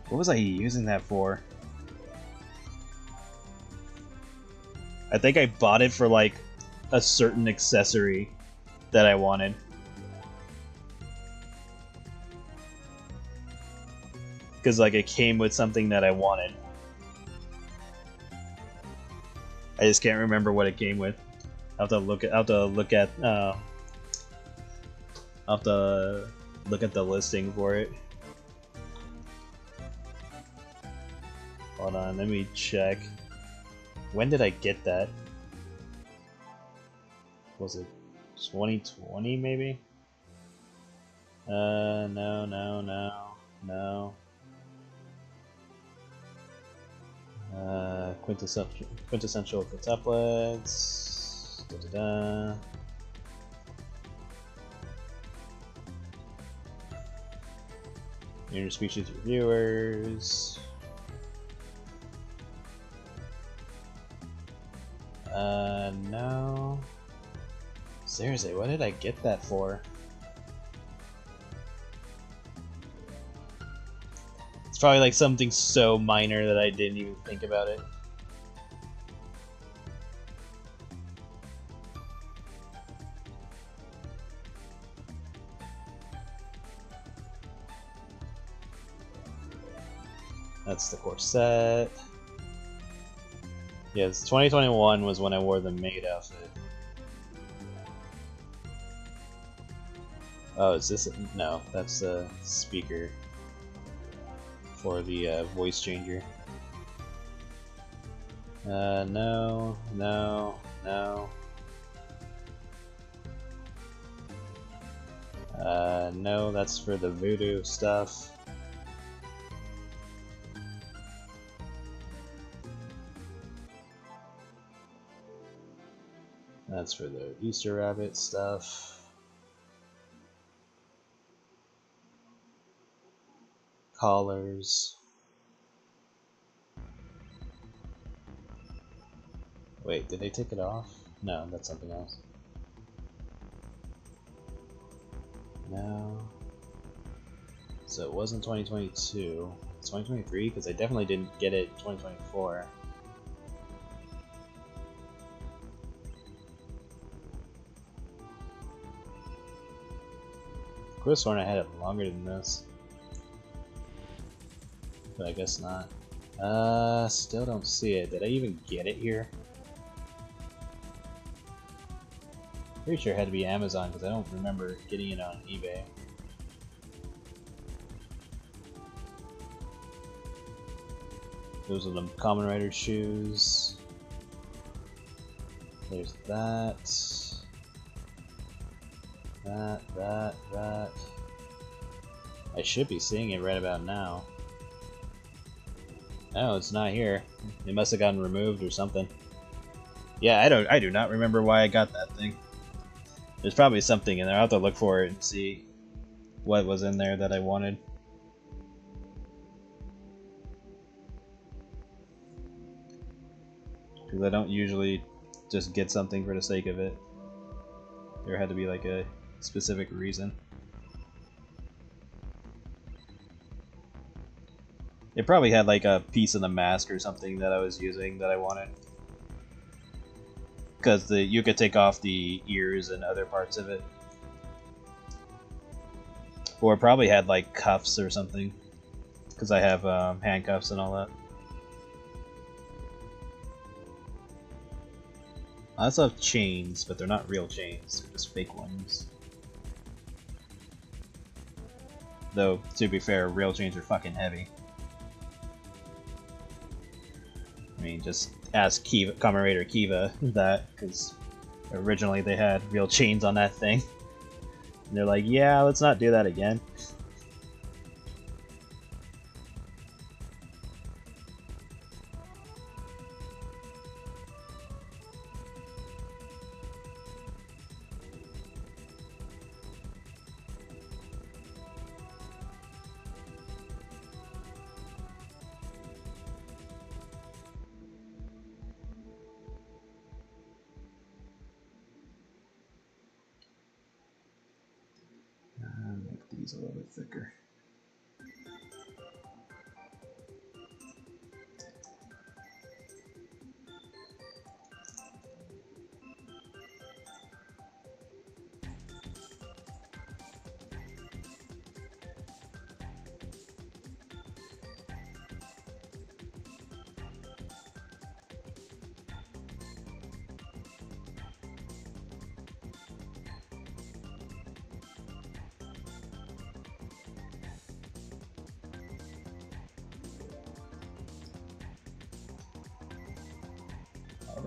[SPEAKER 1] What was I using that for? I think I bought it for like a certain accessory that I wanted. Because like it came with something that I wanted. I just can't remember what it came with. I'll have to look at. I'll have to look at the listing for it. Hold on, let me check. When did I get that? Was it 2020 maybe? No. Quintessential quintuplets. Interspecies reviewers. No. Seriously, what did I get that for? It's probably like something so minor that I didn't even think about it. That's the corset. Yes, 2021 was when I wore the maid outfit. Oh, is this? No, that's the speaker for the voice changer. No. No, that's for the voodoo stuff. That's for the Easter rabbit stuff. Collars. Wait, did they take it off? No, that's something else. No. So it wasn't 2022. It's 2023 because I definitely didn't get it in 2024. I could have sworn I had it longer than this. But I guess not. Still don't see it. Did I even get it here? Pretty sure it had to be Amazon because I don't remember getting it on eBay. Those are the Common Rider shoes. There's that. That. I should be seeing it right about now. No, it's not here. It must have gotten removed or something. Yeah, I do not remember why I got that thing. There's probably something in there. I'll have to look for it and see what was in there that I wanted. Because I don't usually just get something for the sake of it. There had to be like a specific reason. It probably had like a piece of the mask or something that I was using that I wanted. Because you could take off the ears and other parts of it. Or it probably had like cuffs or something. Because I have handcuffs and all that. I also have chains, but they're not real chains, they're just fake ones. Though, to be fair, real chains are fucking heavy. I mean, just ask Kamen Rider Kiva that, because originally they had real chains on that thing. And they're like, yeah, let's not do that again. Make these a little bit thicker.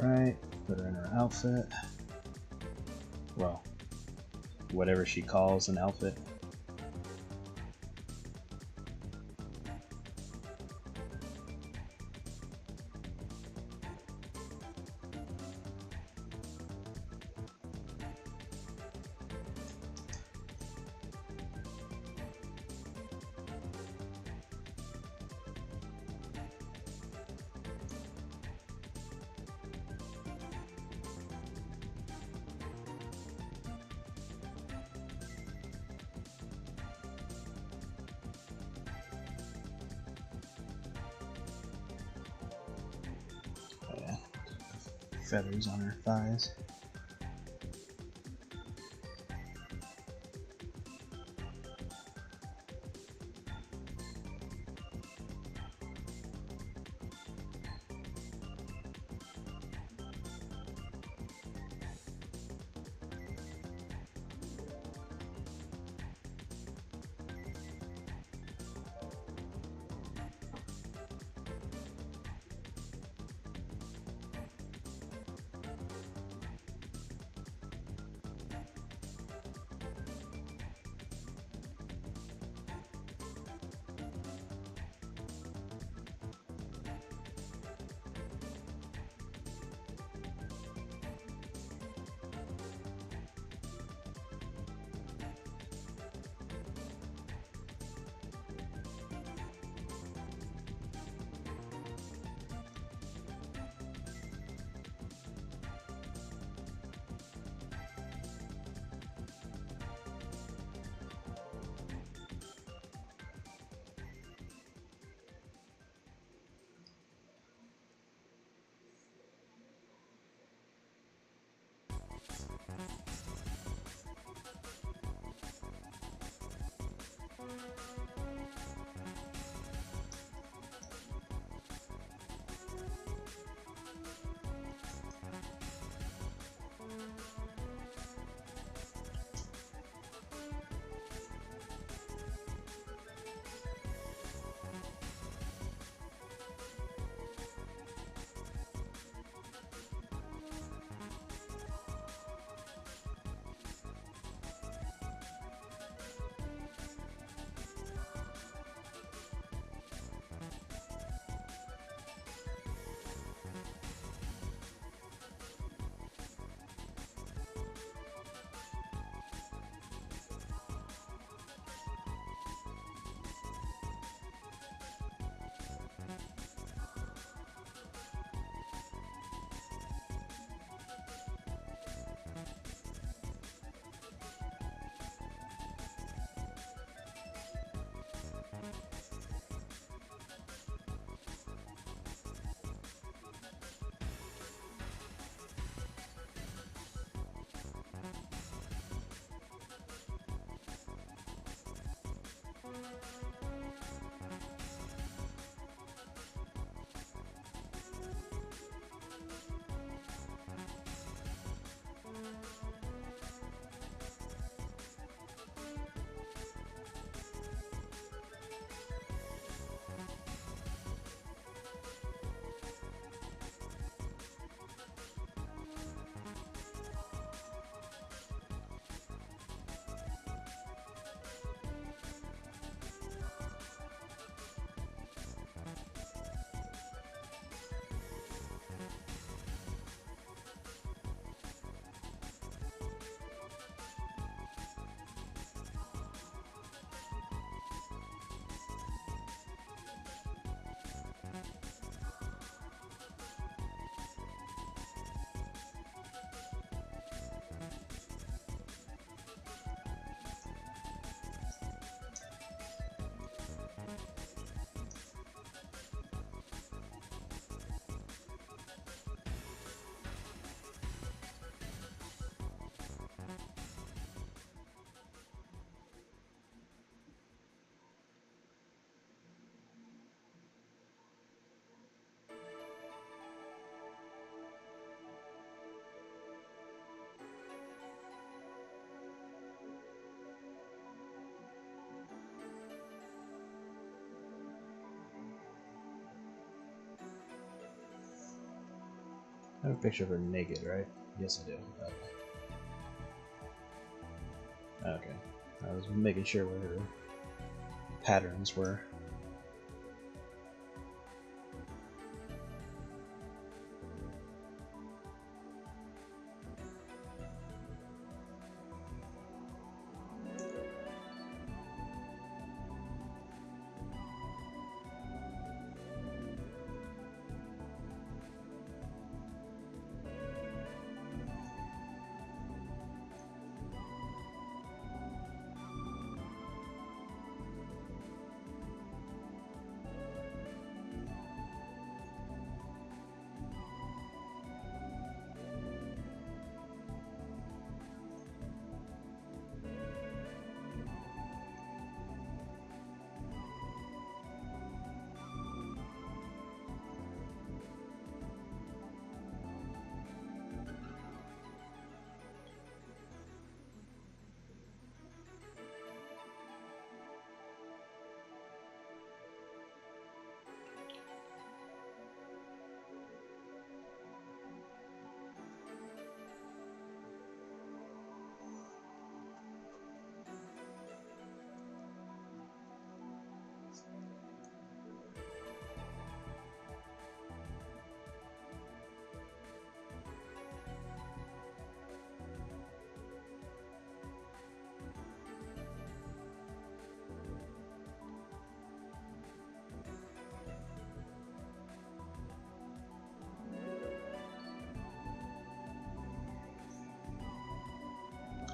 [SPEAKER 1] Alright, put her in her outfit. Well, whatever she calls an outfit. Feathers on her thighs. have a picture of her naked, right? Yes, I do. Okay. I was making sure where her patterns were.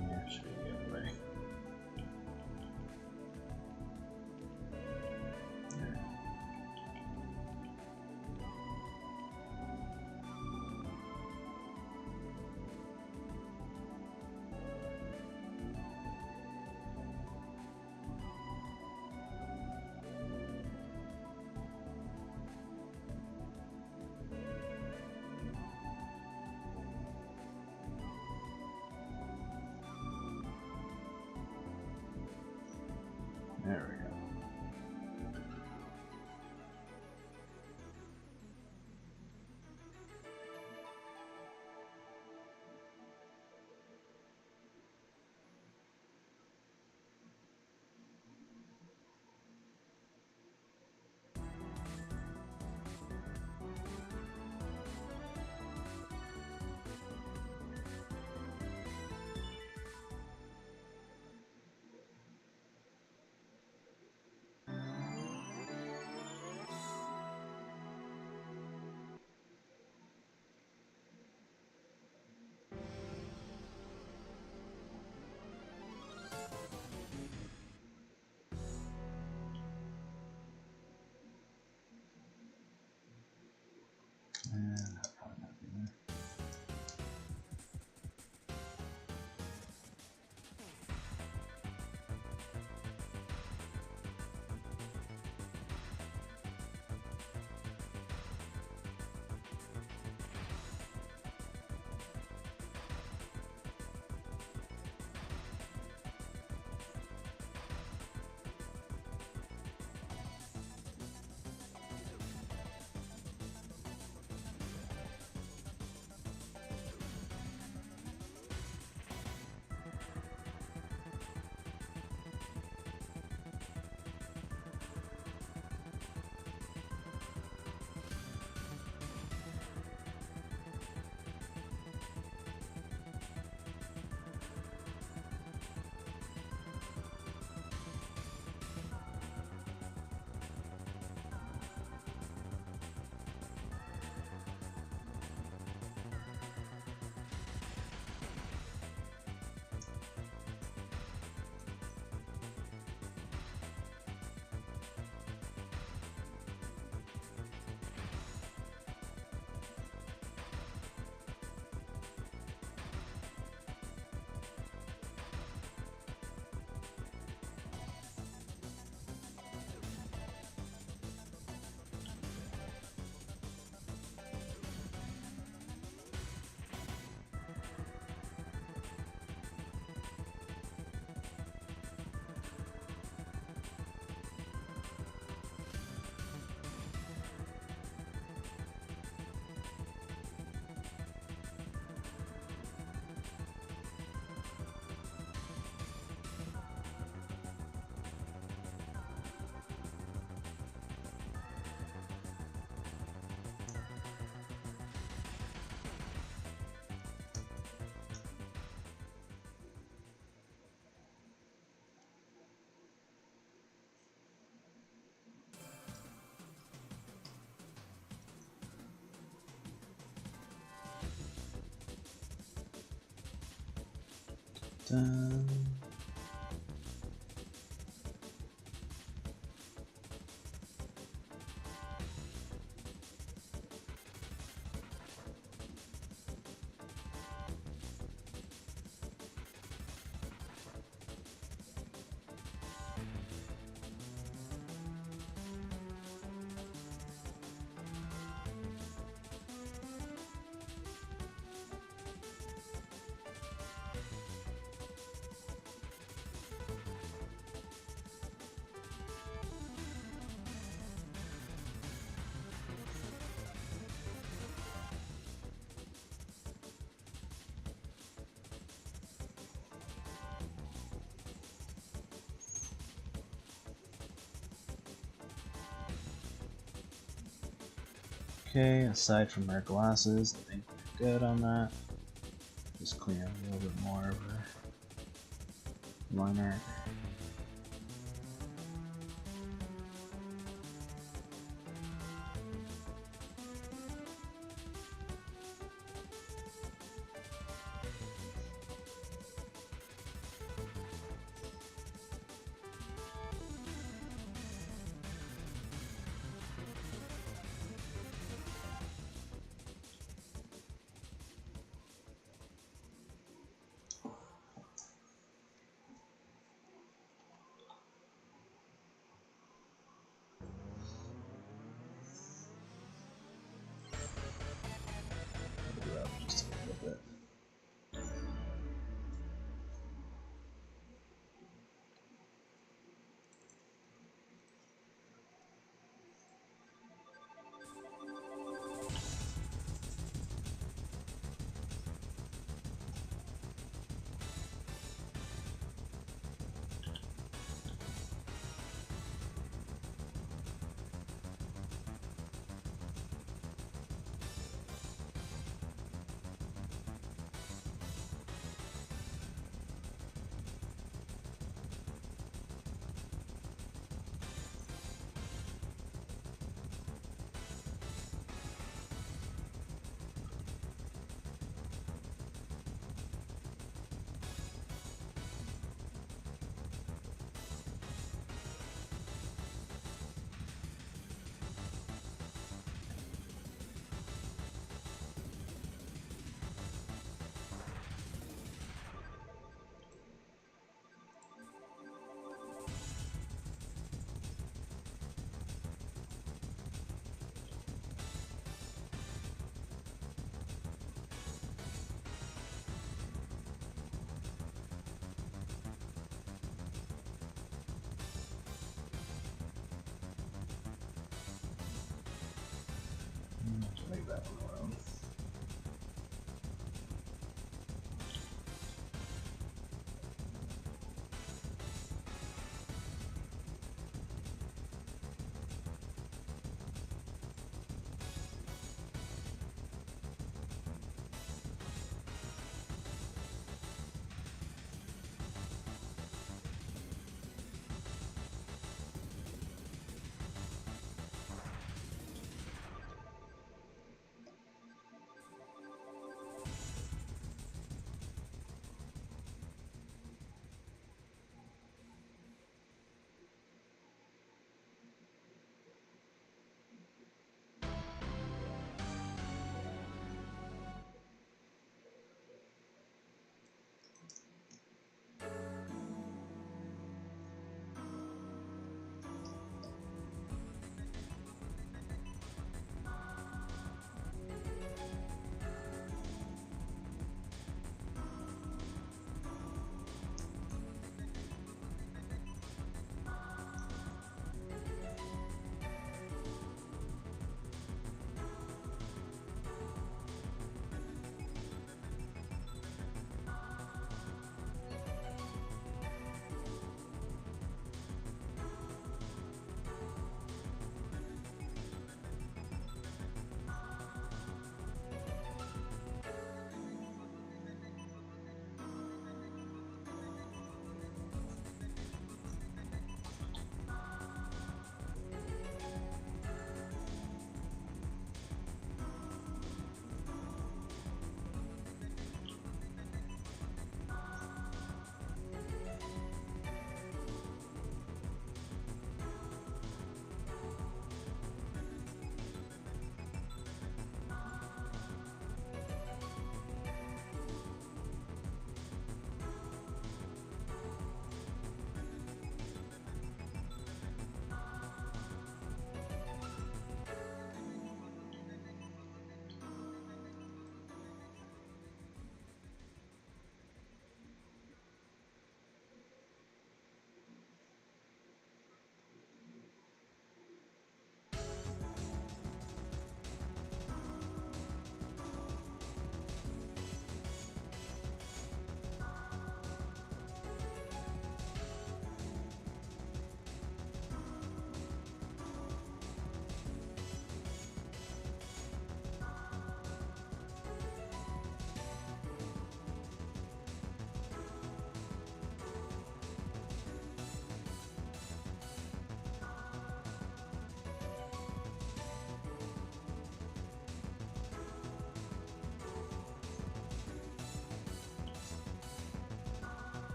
[SPEAKER 1] Yeah, should be the other way. There we go. Dun. Okay, aside from our glasses, I think we're good on that. Just clean up a little bit more of our liner.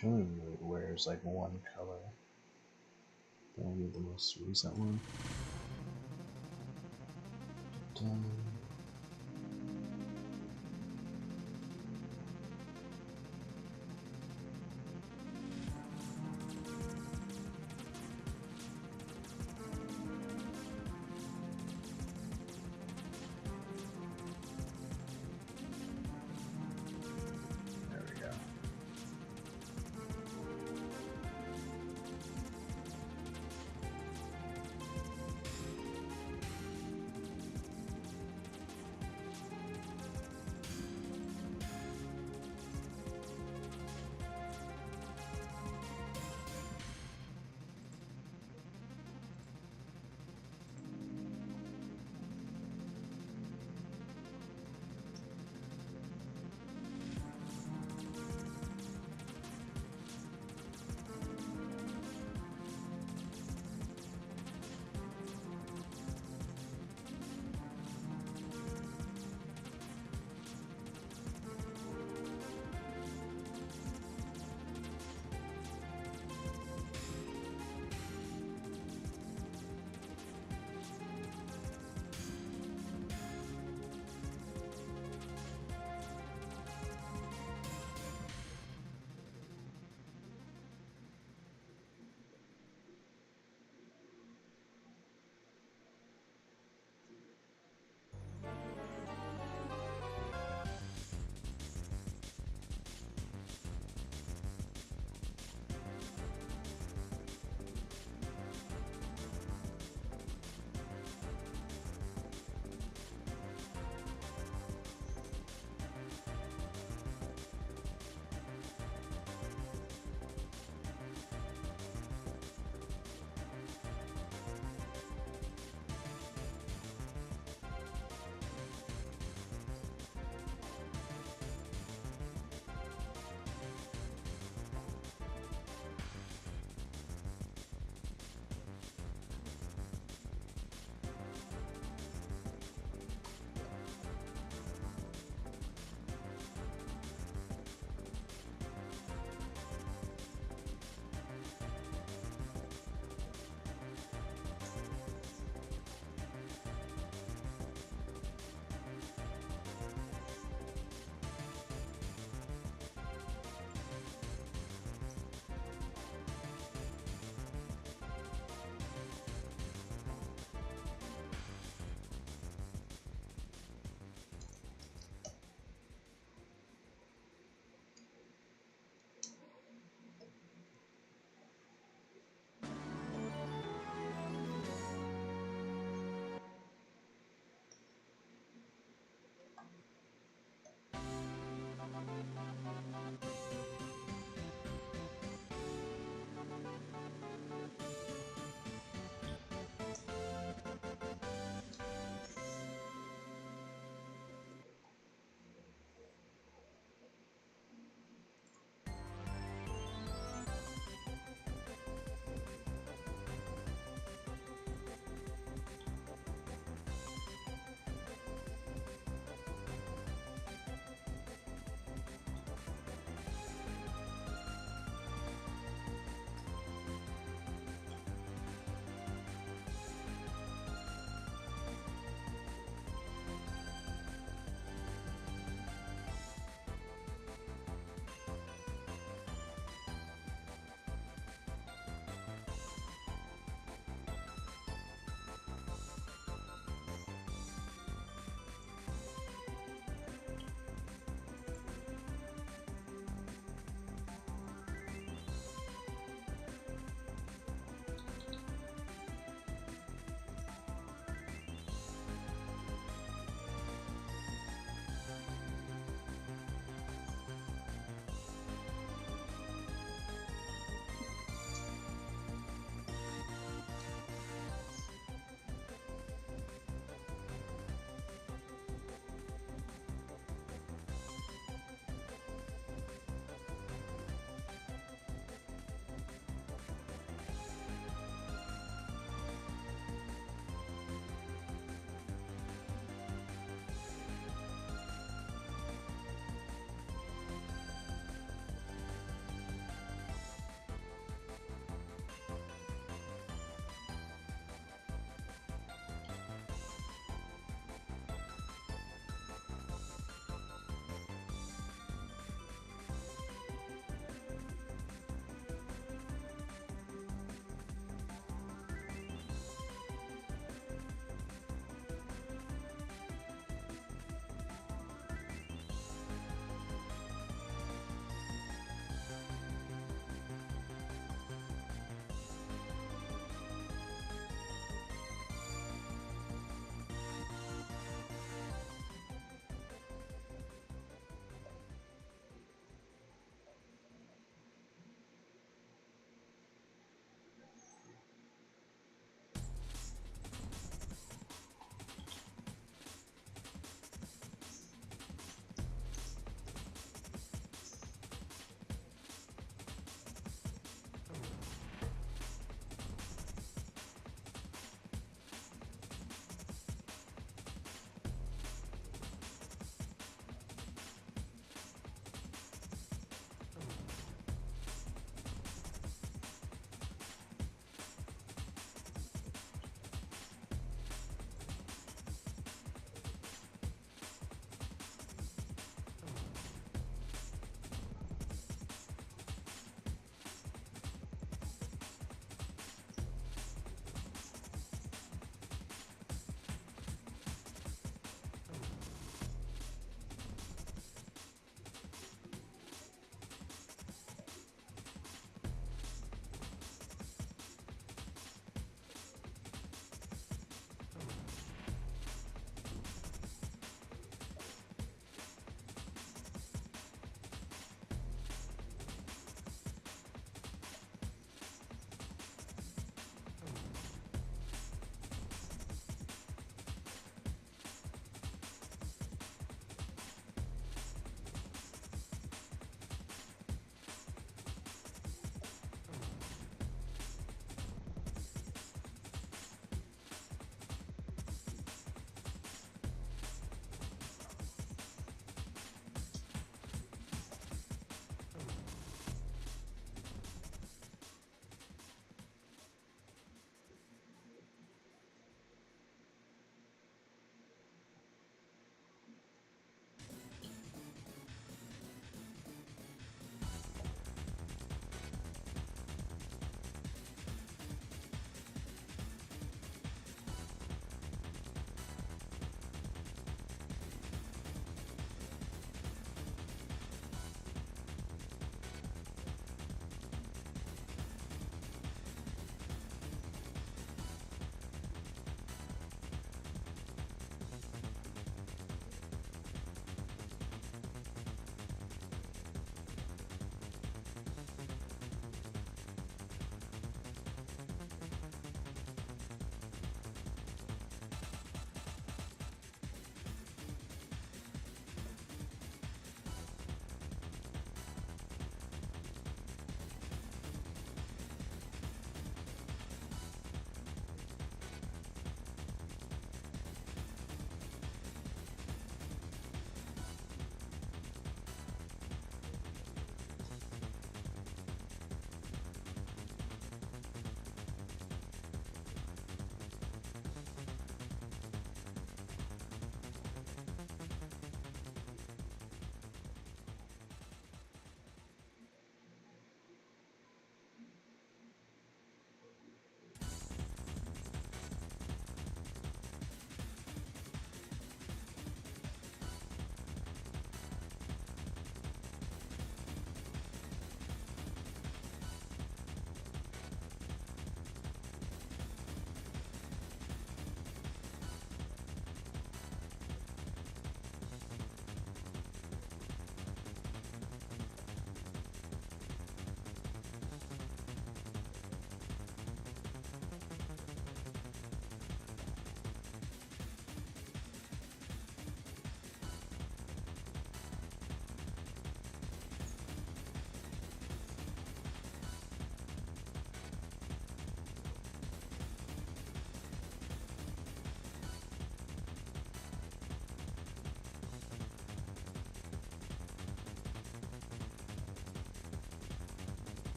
[SPEAKER 1] She only really wears like one color. That'll be the most recent one. Done. There we go.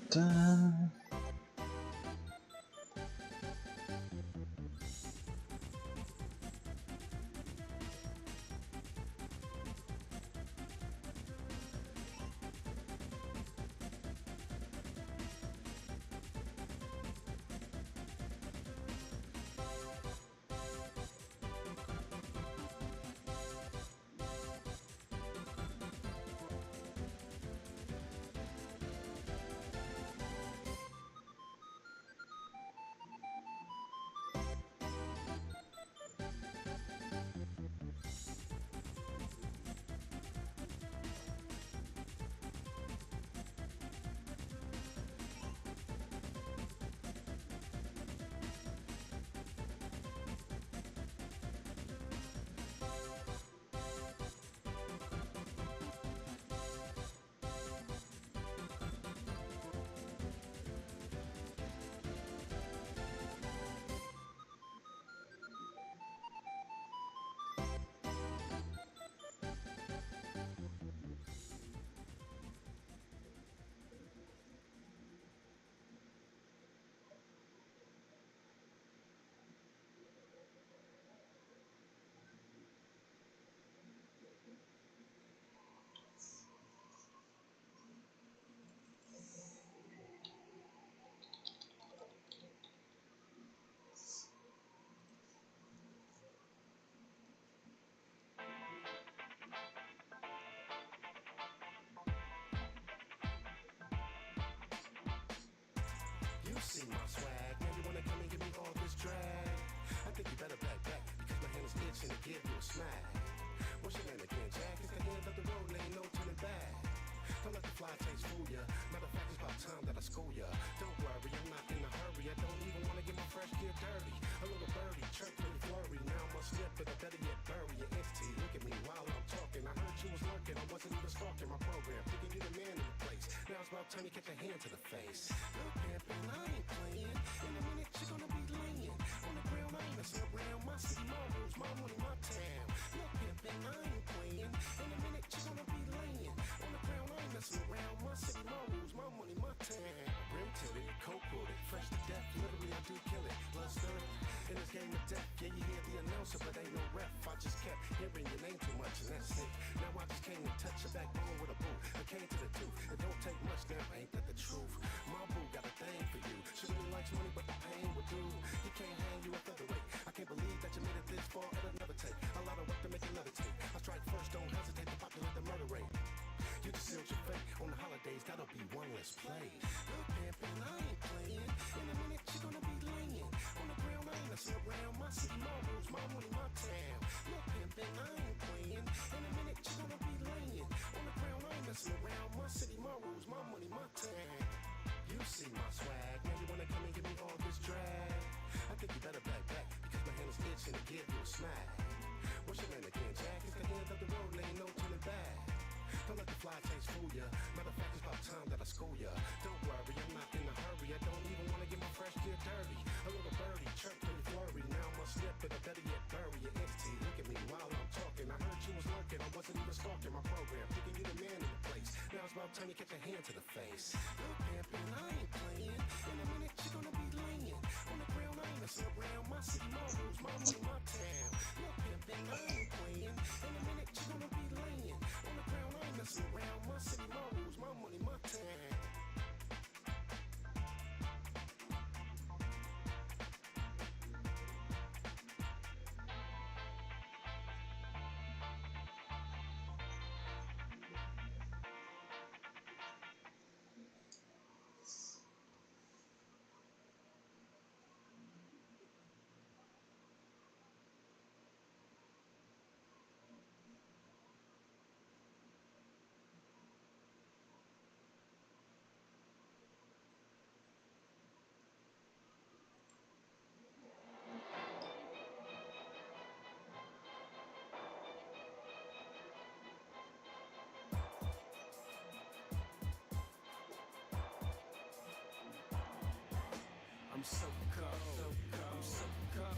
[SPEAKER 1] Dun.
[SPEAKER 2] See my swag, now you wanna come and give me all this drag. I think you better back because my hand is itching to give you a smack. What's your name again, Jack? It's the end of the road, ain't no turning back. Don't let the fly taste fool ya. Matter of fact, it's about time that I school ya. Don't worry, I'm not in a hurry. I don't even wanna get my fresh gear dirty. A little birdie, chirp and flurry. Now I'm a snip, but I better yet bury your entity. Look at me while I'm talking. I heard you was lurking. I wasn't even stalking my program. Thinking you the man in the place. Now it's about time you catch a hand to the face. Look, pimpin', I ain't playing. In a minute, you're gonna be laying on the ground. I ain't messing around. My city, my rules, my money, my town. Look, pimpin', I ain't playing. In a minute, you're gonna be laying on the ground. I ain't messing around. My city, my rules, my money, my town. Rim tilted, coke coated, fresh to death. Literally, I do kill it. Blood stirring in this game of death. Yeah, you hear the announcer, but ain't no ref. I just kept hearing your name too much, and that's it. Now I just came to touch your backbone with a boot. I came to the tooth. It don't take much now, ain't that the truth? My boo got a thing for you. She really likes money, but the pain would do. He can't hang you a featherweight. I can't believe that you made it this far. It'll never take a lot of work to make another take. I strike first, don't hesitate to populate the murder rate. You just sealed your fate. On the holidays, that'll be one less play. Look, pimpin', I ain't playing. In a minute, you're gonna be laying on the ground. I ain't messing around. My city, my rules, my money, my town. Look, pimpin', I ain't playing. In a minute, you're gonna be laying on the ground. I ain't messing around. My city, my rules, my money, my town. You see my swag. Now you wanna come and give me all this drag. I think you better back because my hand is itching to give you a smack. What's your name again, Jack? It's the end of the road, ain't no turning back. Don't let the fly taste fool ya. Matter of fact, it's about time that I school ya. Don't worry, I'm not in a hurry. I don't even wanna get my fresh gear dirty. A little birdie, chirp and flurry. Now I'm a snip, but I better yet bury your entity. Look at me while I'm talking. I heard you was lurking. I wasn't even stalking my program. Thinking you the man in the place. Now it's about time you catch a hand to the face. Look, pimpin', I ain't playing. In a minute, you're gonna be laying on the ground. I ain't messing around. My city, my rules, my money, my town. Look, pimpin', I ain't playing. In a minute, you're gonna be laying on the ground. I ain't messing around. My city, my rules, my money, my town. I'm so cold, I'm so cold,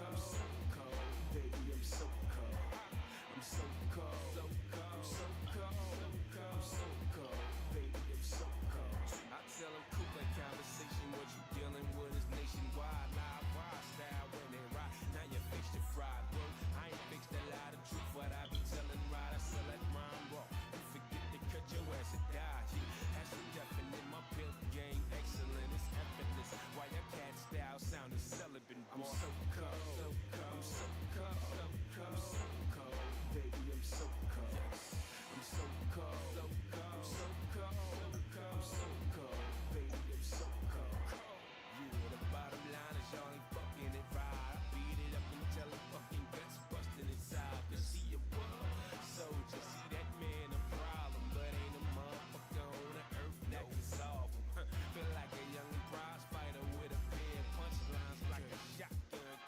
[SPEAKER 2] I'm so cold, baby, I'm so cold, I'm so cold, I'm so cold, I'm so cold, baby, I'm so cold. I tell them so cold, I'm so cold, I'm so cold, baby, I'm so cold. I'm so cold, I'm so cold, I'm so cold, baby, I'm so cold. Yeah, the bottom line is y'all ain't fucking it right. I beat it up until the fucking guts busting inside. Cause see it was soldier, see that man a problem, but ain't a motherfucker on the earth that can solve him. Feel like a young prize fighter with a pair of punchlines like a shotgun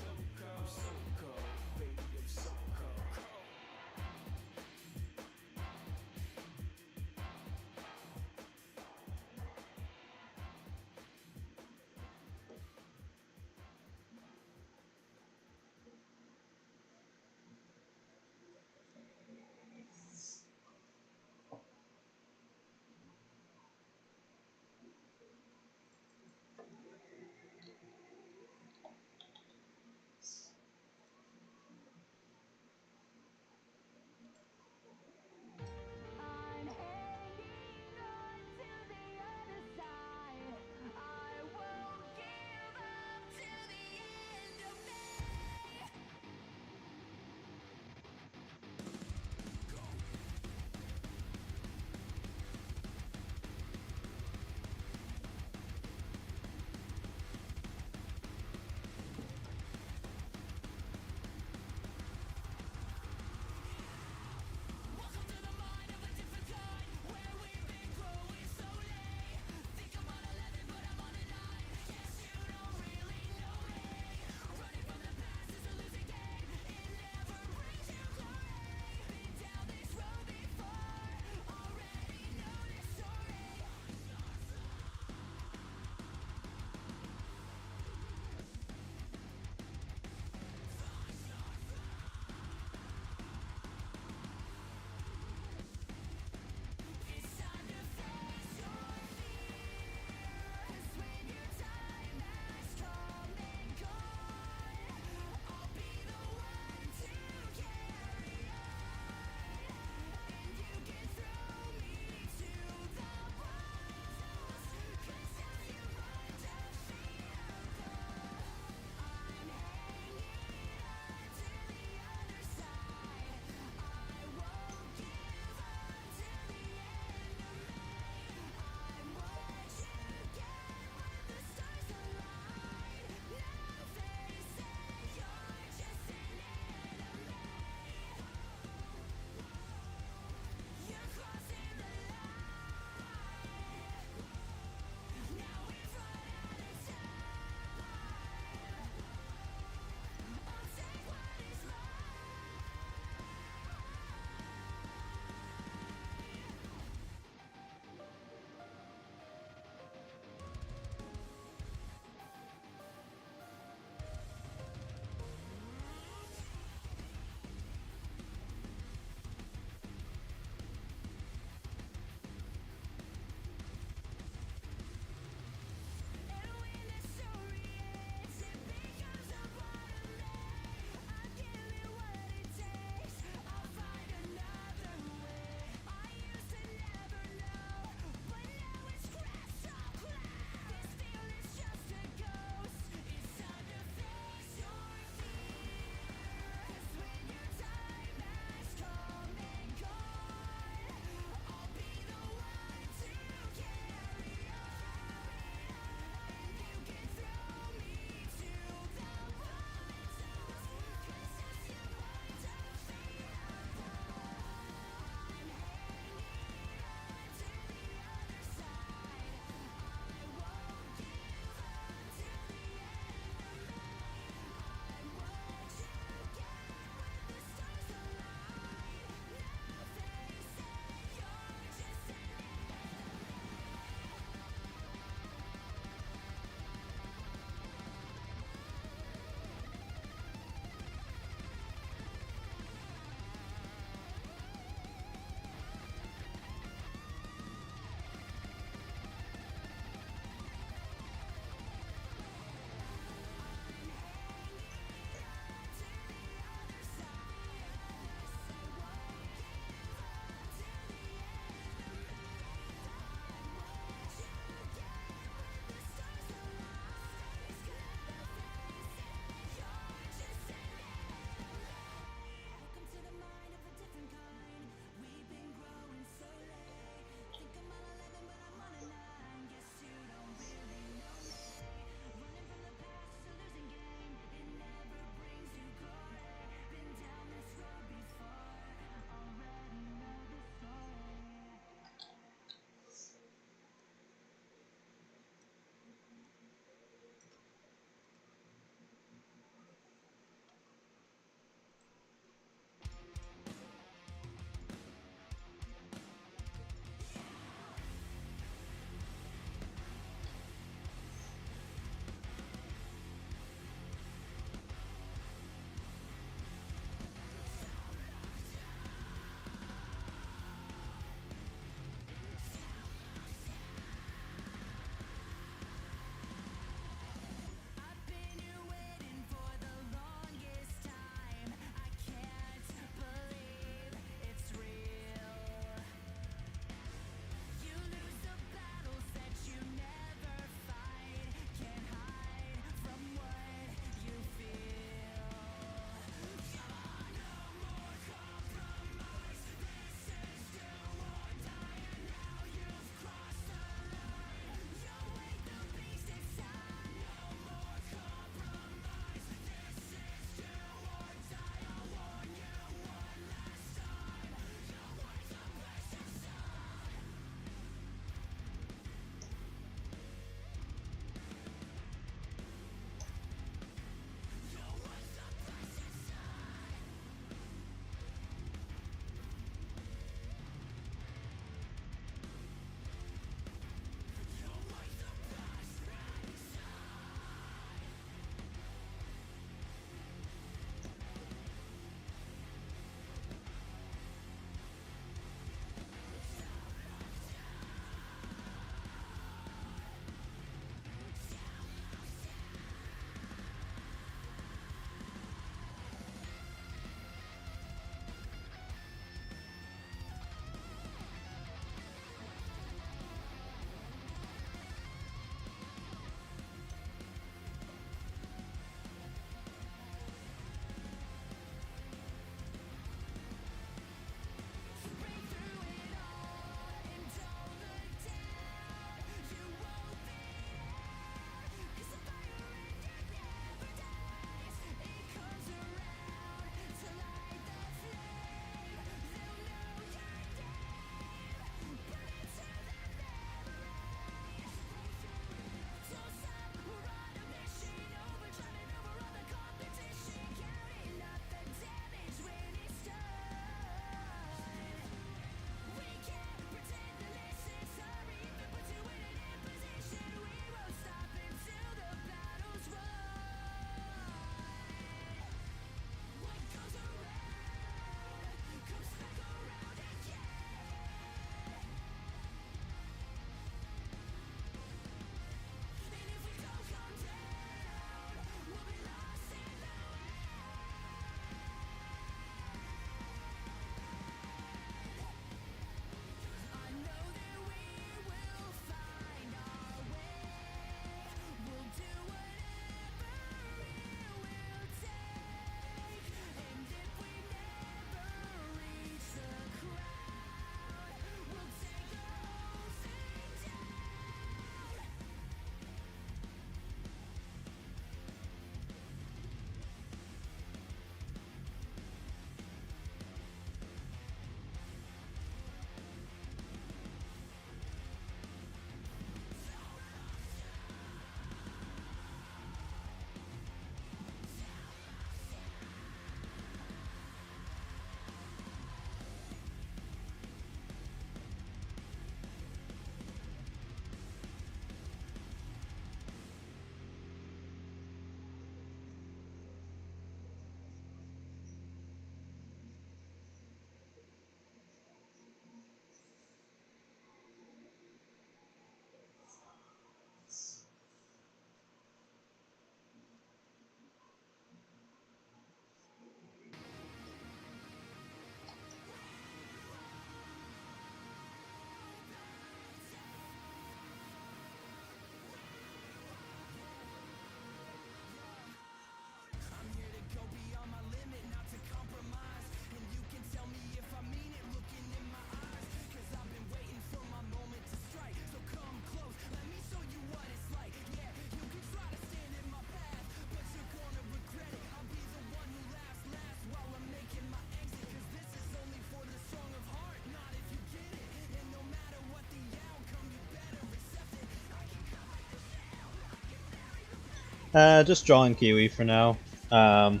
[SPEAKER 1] Just drawing Kiwi for now. Um,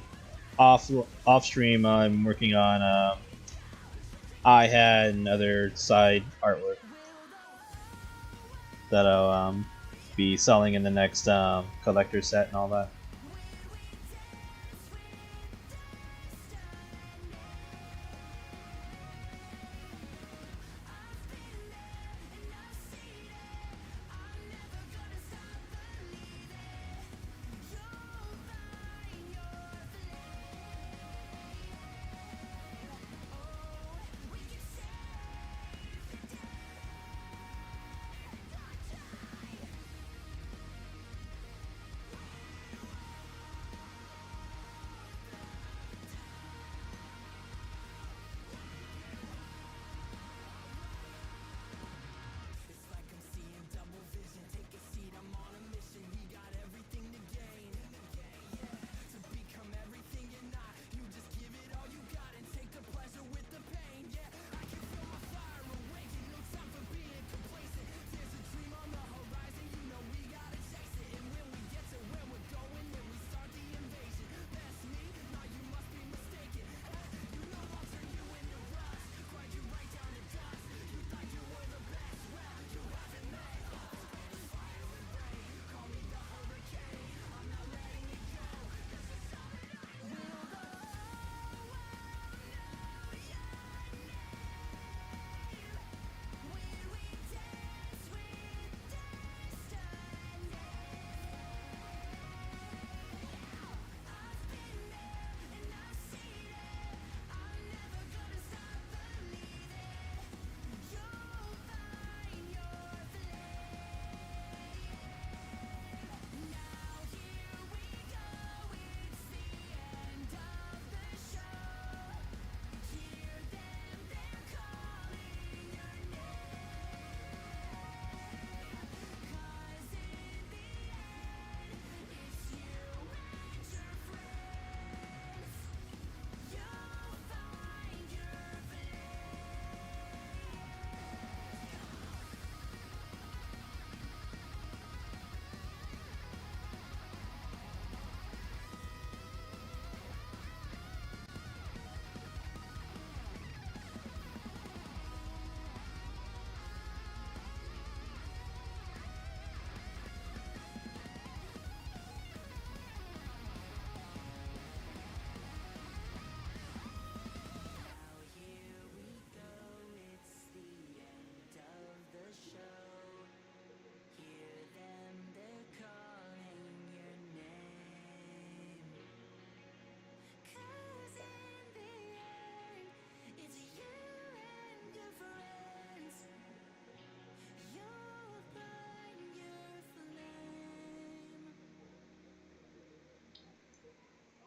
[SPEAKER 1] off stream, I'm working on I had and other side artwork that I'll be selling in the next collector set and all that.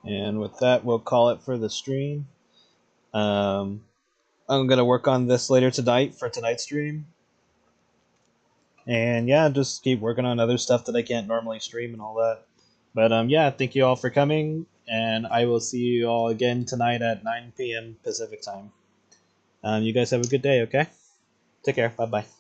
[SPEAKER 1] And with that, we'll call it for the stream. I'm gonna work on this later tonight for tonight's stream. And yeah, just keep working on other stuff that I can't normally stream and all that. But yeah, thank you all for coming, and I will see you all again tonight at 9 p.m. Pacific time. You guys have a good day, okay? Take care. Bye bye.